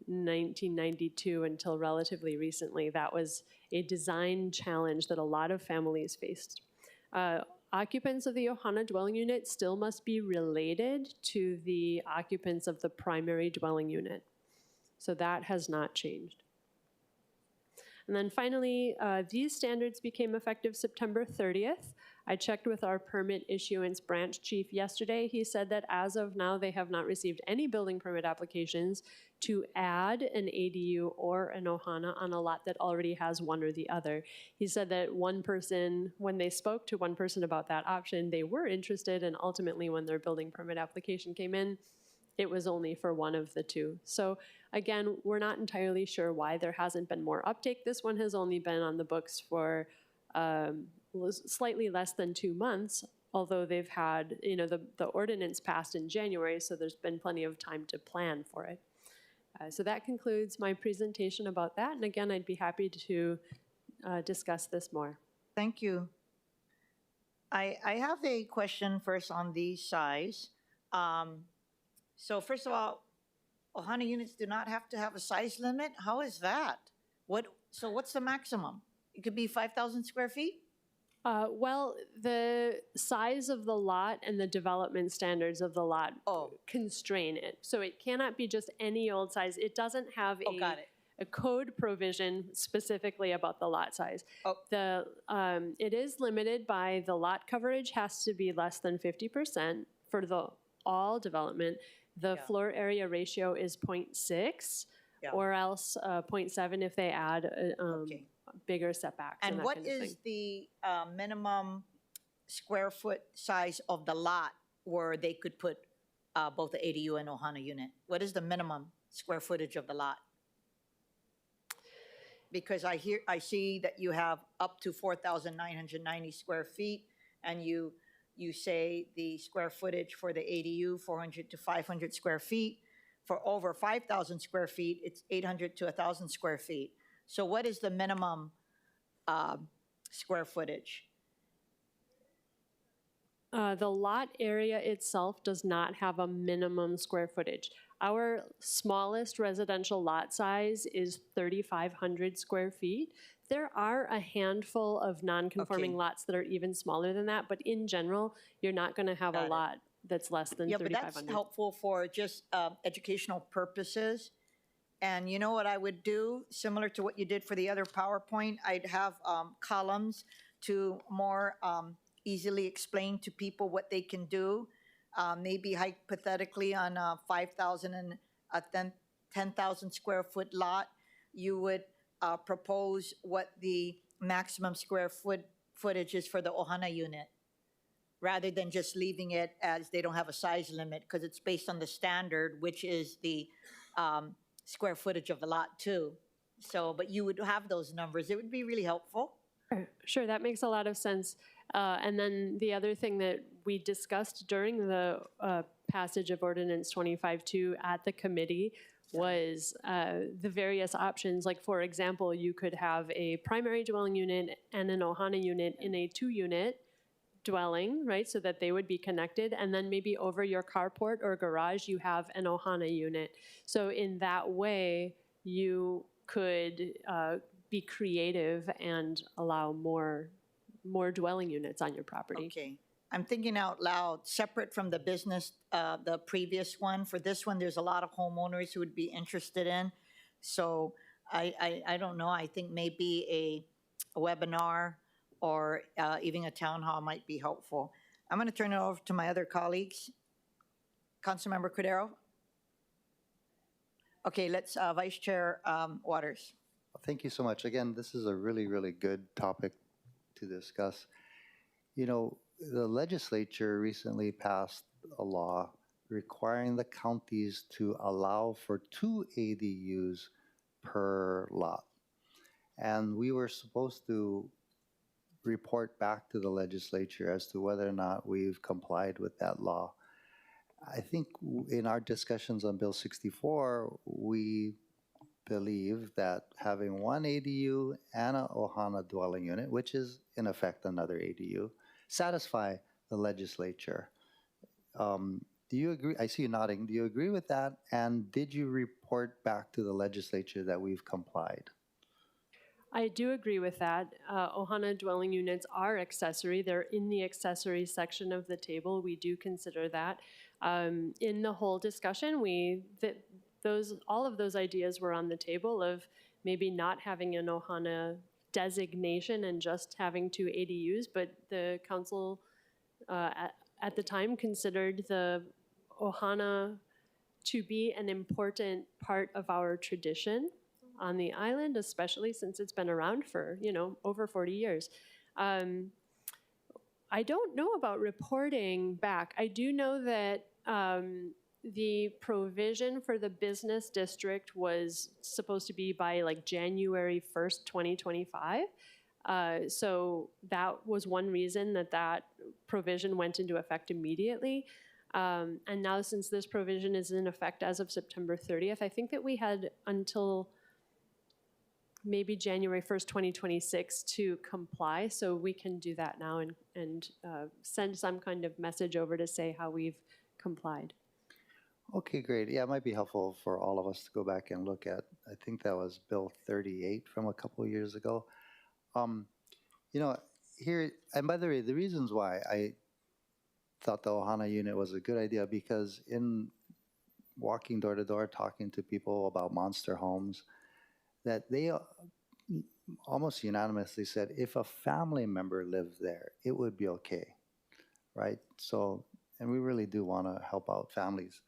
E: 1992 until relatively recently, that was a design challenge that a lot of families faced. Occupants of the OHANA dwelling unit still must be related to the occupants of the primary dwelling unit. So that has not changed. And then finally, these standards became effective September 30th. I checked with our permit issuance branch chief yesterday. He said that as of now, they have not received any building permit applications to add an ADU or an OHANA on a lot that already has one or the other. He said that one person, when they spoke to one person about that option, they were interested, and ultimately when their building permit application came in, it was only for one of the two. So again, we're not entirely sure why there hasn't been more uptake. This one has only been on the books for slightly less than 2 months, although they've had, the ordinance passed in January, so there's been plenty of time to plan for it. So that concludes my presentation about that. And again, I'd be happy to discuss this more.
A: Thank you. I have a question first on the size. So first of all, OHANA units do not have to have a size limit? How is that? So what's the maximum? It could be 5,000 square feet?
E: Well, the size of the lot and the development standards of the lot constrain it. So it cannot be just any old size. It doesn't have a code provision specifically about the lot size. It is limited by the lot coverage has to be less than 50% for all development. The floor area ratio is 0.6 or else 0.7 if they add bigger setbacks.
A: And
E: that
A: what
E: kind of
A: is
E: thing.
A: the minimum square foot size of the lot where they could put both the ADU and OHANA unit? What is the minimum square footage of the lot? Because I see that you have up to 4,990 square feet, and you say the square footage for the ADU 400 to 500 square feet. For over 5,000 square feet, it's 800 to 1,000 square feet. So what is the minimum square footage?
E: The lot area itself does not have a minimum square footage. Our smallest residential lot size is 3,500 square feet. There are a handful of non-conforming lots that are even smaller than that, but in general, you're not going to have a lot that's less than 3,500.
A: Yeah, but that's helpful for just educational purposes. And you know what I would do, similar to what you did for the other PowerPoint? I'd have columns to more easily explain to people what they can do. Maybe hypothetically on a 5,000 and a 10,000 square foot lot, you would propose what the maximum square footage is for the OHANA unit, rather than just leaving it as they don't have a size limit, because it's based on the standard, which is the square footage of the lot too. So, but you would have those numbers. It would be really helpful.
E: Sure, that makes a lot of sense. And then the other thing that we discussed during the passage of Ordinance 25-2 at the committee was the various options. Like, for example, you could have a primary dwelling unit and an OHANA unit in a 2-unit dwelling, right, so that they would be connected. And then maybe over your carport or garage, you have an OHANA unit. So in that way, you could be creative and allow more dwelling units on your property.
A: Okay. I'm thinking out loud, separate from the business, the previous one. For this one, there's a lot of homeowners who would be interested in. So I don't know. I think maybe a webinar or even a town hall might be helpful. I'm going to turn it over to my other colleagues. Councilmember Cordero? Okay, let's Vice Chair Waters.
G: Thank you so much. Again, this is a really, really good topic to discuss. You know, the legislature recently passed a law requiring the counties to allow for 2 ADUs per lot. And we were supposed to report back to the legislature as to whether or not we've complied with that law. I think in our discussions on Bill 64, we believe that having 1 ADU and an OHANA dwelling unit, which is in effect another ADU, satisfy the legislature. Do you agree? I see you nodding. Do you agree with that? And did you report back to the legislature that we've complied?
E: I do agree with that. OHANA dwelling units are accessory. They're in the accessory section of the table. We do consider that. In the whole discussion, all of those ideas were on the table of maybe not having an OHANA designation and just having 2 ADUs, but the council at the time considered the OHANA to be an important part of our tradition on the island, especially since it's been around for, over 40 years. I don't know about reporting back. I do know that the provision for the business district was supposed to be by like January 1st, 2025. So that was one reason that provision went into effect immediately. And now since this provision is in effect as of September 30th, I think that we had until maybe January 1st, 2026 to comply. So we can do that now and send some kind of message over to say how we've complied.
G: Okay, great. Yeah, it might be helpful for all of us to go back and look at, I think that was Bill 38 from a couple of years ago. here, and by the way, the reasons why I thought the OHANA unit was a good idea, because in walking door to door, talking to people about monster homes, that they almost unanimously said if a family member lived there, it would be okay, right? So, and we really do want to help out families.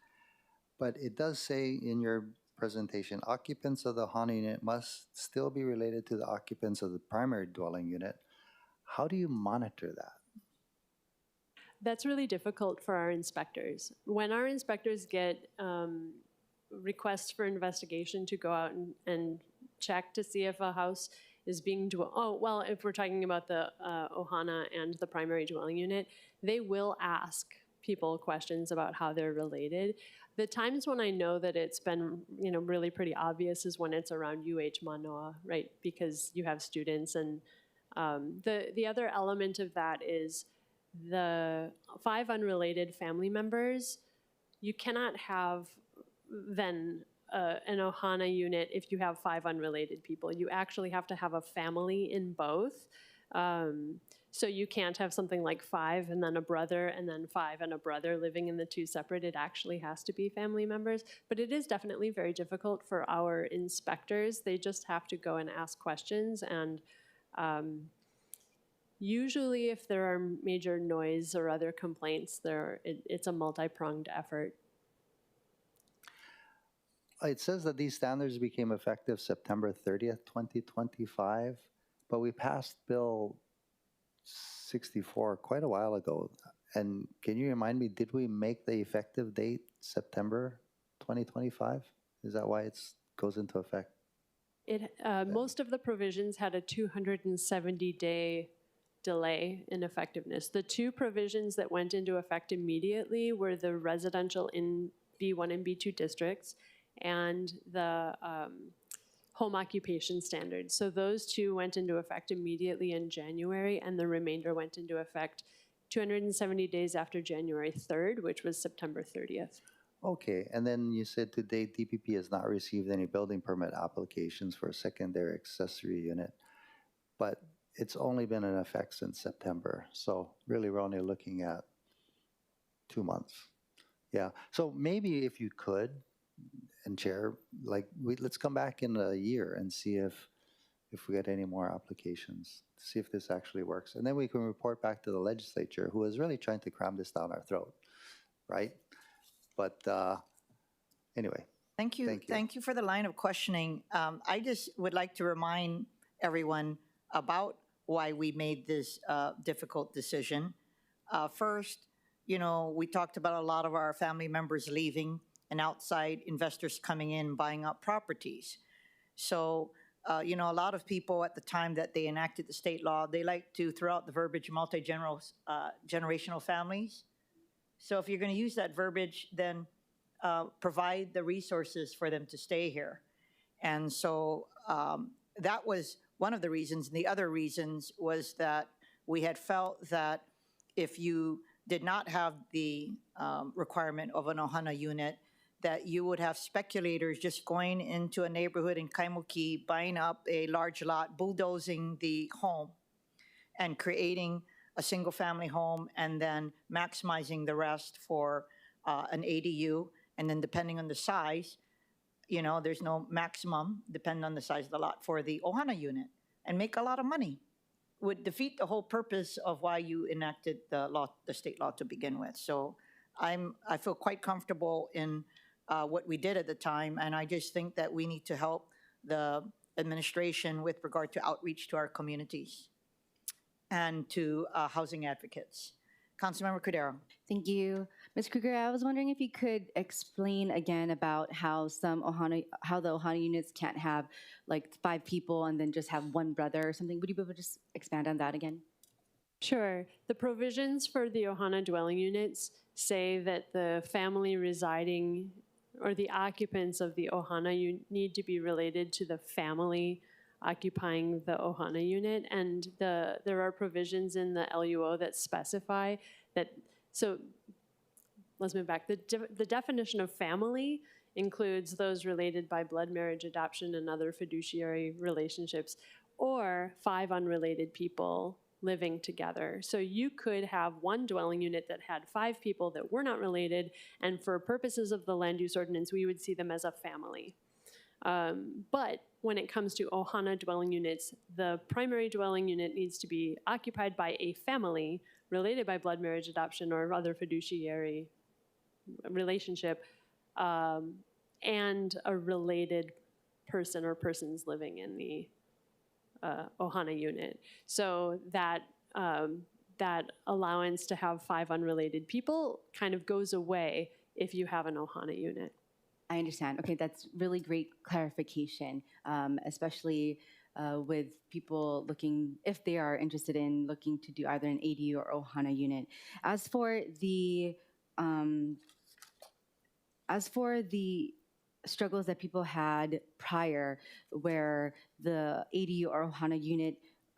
G: But it does say in your presentation, occupants of the OHANA unit must still be related to the occupants of the primary dwelling unit. How do you monitor that?
E: That's really difficult for our inspectors. When our inspectors get requests for investigation to go out and check to see if a house is being if we're talking about the OHANA and the primary dwelling unit, they will ask people questions about how they're related. The times when I know that it's been, really pretty obvious is when it's around Manoa, right? Because you have students, and the other element of that is the 5 unrelated family members. You cannot have then an OHANA unit if you have 5 unrelated people. You actually have to have a family in both. So you can't have something like 5 and then a brother and then 5 and a brother living in the 2 separate. It actually has to be family members. But it is definitely very difficult for our inspectors. They just have to go and ask questions. And usually if there are major noise or other complaints, it's a multi-pronged effort.
G: It says that these standards became effective September 30th, 2025, but we passed Bill 64 quite a while ago. And can you remind me, did we make the effective date September 2025? Is that why it goes into effect?
E: Most of the provisions had a 270-day delay in effectiveness. The 2 provisions that went into effect immediately were the residential in B1 and B2 districts and the home occupation standards. So those 2 went into effect immediately in January, and the remainder went into effect 270 days after January 3rd, which was September 30th.
G: Okay, and then you said to date DPP has not received any building permit applications for a secondary accessory unit, but it's only been in effect since September. So really we're only looking at 2 months. Yeah, so maybe if you could, and Chair, let's come back in a year and see if we get any more applications, see if this actually works. And then we can report back to the legislature, who is really trying to cram this down our throat, right? But anyway.
A: Thank you. Thank you for the line of questioning. I just would like to remind everyone about why we made this difficult decision. First, we talked about a lot of our family members leaving and outside investors coming in, buying up properties. So, a lot of people at the time that they enacted the state law, they like to throw out the verbiage generational families. So if you're going to use that verbiage, then provide the resources for them to stay here. And so that was one of the reasons. And the other reasons was that we had felt that if you did not have the requirement of an OHANA unit, that you would have speculators just going into a neighborhood in Kaimuki, buying up a large lot, bulldozing the home, and creating a single-family home, and then maximizing the rest for an ADU. And then depending on the size, there's no maximum, depending on the size of the lot, for the OHANA unit, and make a lot of money. Would defeat the whole purpose of why you enacted the state law to begin with. So I feel quite comfortable in what we did at the time, and I just think that we need to help the administration with regard to outreach to our communities and to housing advocates. Councilmember Cordero.
D: Thank you. Ms. Kruger, I was wondering if you could explain again about how the OHANA units can't have 5 people and then just have 1 brother or something. Would you be able to just expand on that again?
E: Sure. The provisions for the OHANA dwelling units say that the family residing or the occupants of the OHANA need to be related to the family occupying the OHANA unit. And there are provisions in the LUO that specify that. So let's move back. The definition of family includes those related by blood, marriage, adoption, and other fiduciary relationships, or 5 unrelated people living together. So you could have one dwelling unit that had 5 people that were not related, and for purposes of the land use ordinance, we would see them as a family. But when it comes to OHANA dwelling units, the primary dwelling unit needs to be occupied by a family related by blood, marriage, adoption, or other fiduciary relationship, and a related person or persons living in the OHANA unit. So that that allowance to have 5 unrelated people kind of goes away if you have an OHANA unit.
D: I understand. Okay, that's really great clarification, especially with people looking, if they are interested in looking to do either an ADU or OHANA unit. As for the struggles that people had prior, where the ADU or OHANA unit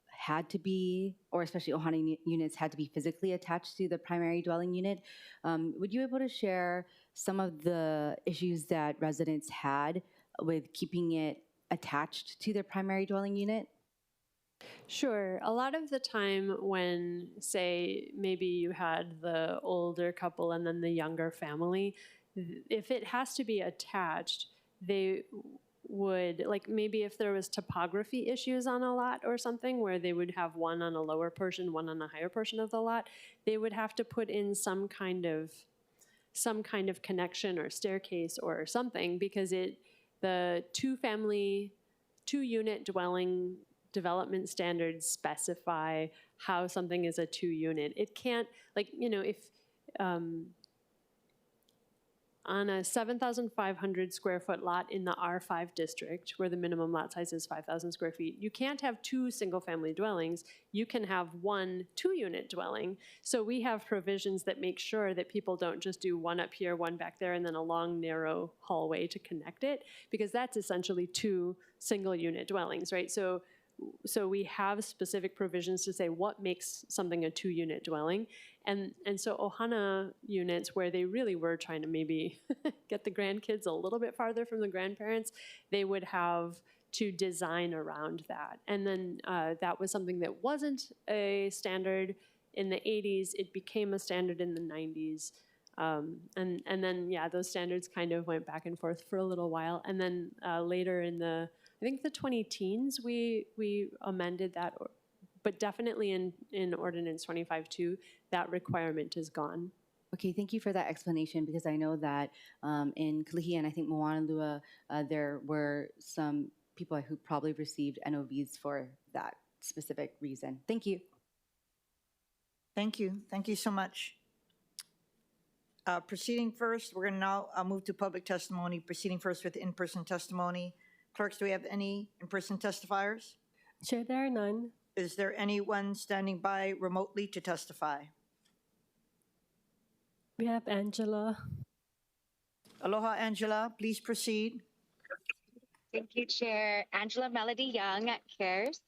D: had to be, or especially OHANA units had to be physically attached to the primary dwelling unit, would you be able to share some of the issues that residents had with keeping it attached to their primary dwelling unit?
E: Sure. A lot of the time when, say, maybe you had the older couple and then the younger family, if it has to be attached, they would, like maybe if there was topography issues on a lot or something where they would have one on a lower portion, one on a higher portion of the lot, they would have to put in some kind of connection or staircase or something, because the 2-unit dwelling development standards specify how something is a 2-unit. It can't, like, you know, if on a 7,500 square foot lot in the R5 district, where the minimum lot size is 5,000 square feet, you can't have 2 single-family dwellings. You can have 1 2-unit dwelling. So we have provisions that make sure that people don't just do one up here, one back there, and then a long, narrow hallway to connect it, because that's essentially 2 single-unit dwellings, right? So we have specific provisions to say what makes something a 2-unit dwelling. And so OHANA units, where they really were trying to maybe get the grandkids a little bit farther from the grandparents, they would have to design around that. And then that was something that wasn't a standard in the 80s. It became a standard in the 90s. And then, yeah, those standards kind of went back and forth for a little while. And then later in I think the 20-teens, we amended that, but definitely in Ordinance 25-2, that requirement is gone.
D: Okay, thank you for that explanation, because I know that in Kalihi and I think Moanalua, there were some people who probably received NOVs for that specific reason. Thank you.
A: Thank you. Thank you so much. Proceeding first, we're going to now move to public testimony. Proceeding first with in-person testimony. Clerks, do we have any in-person testifiers?
I: Chair, there are none.
A: Is there anyone standing by remotely to testify?
I: We have Angela.
A: Aloha, Angela. Please proceed.
P: Thank you, Chair. Angela Melody Young cares.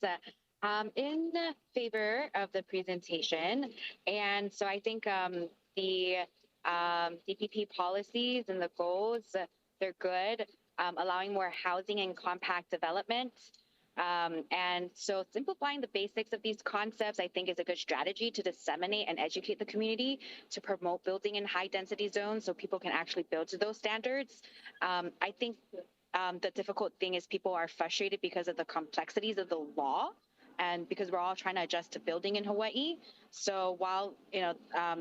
P: In favor of the presentation. And so I think the DPP policies and the goals, they're good, allowing more housing and compact development. And so simplifying the basics of these concepts, I think, is a good strategy to disseminate and educate the community to promote building in high-density zones so people can actually build to those standards. I think the difficult thing is people are frustrated because of the complexities of the law and because we're all trying to adjust to building in Hawaii. So while, you know,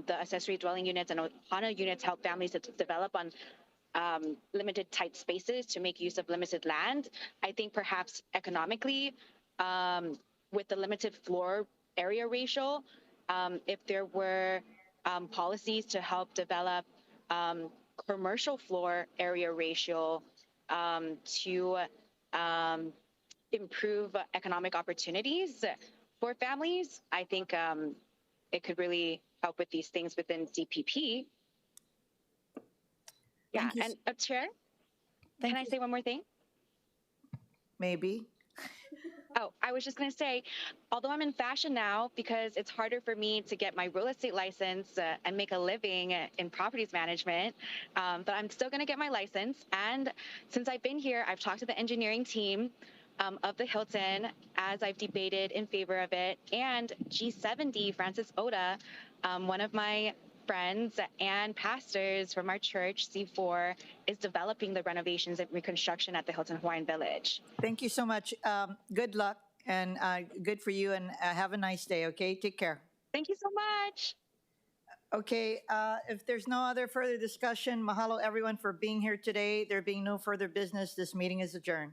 P: the accessory dwelling units and OHANA units help families to develop on limited tight spaces to make use of limited land, I think perhaps economically, with the limited floor area ratio, if there were policies to help develop commercial floor area ratio to improve economic opportunities for families, I think it could really help with these things within DPP. Yeah, and Chair, can I say one more thing?
A: Maybe.
P: Oh, I was just going to say, although I'm in fashion now, because it's harder for me to get my real estate license and make a living in properties management, but I'm still going to get my license. And since I've been here, I've talked to the engineering team. of the Hilton, as I've debated in favor of it, and G70, Francis Oda, one of my friends and pastors from our church, C4, is developing the renovations and reconstruction at the Hilton Hawaiian Village.
A: Thank you so much. Good luck and good for you, and have a nice day, okay? Take care.
P: Thank you so much.
A: Okay, if there's no other further discussion, mahalo everyone for being here today. There being no further business, this meeting is adjourned.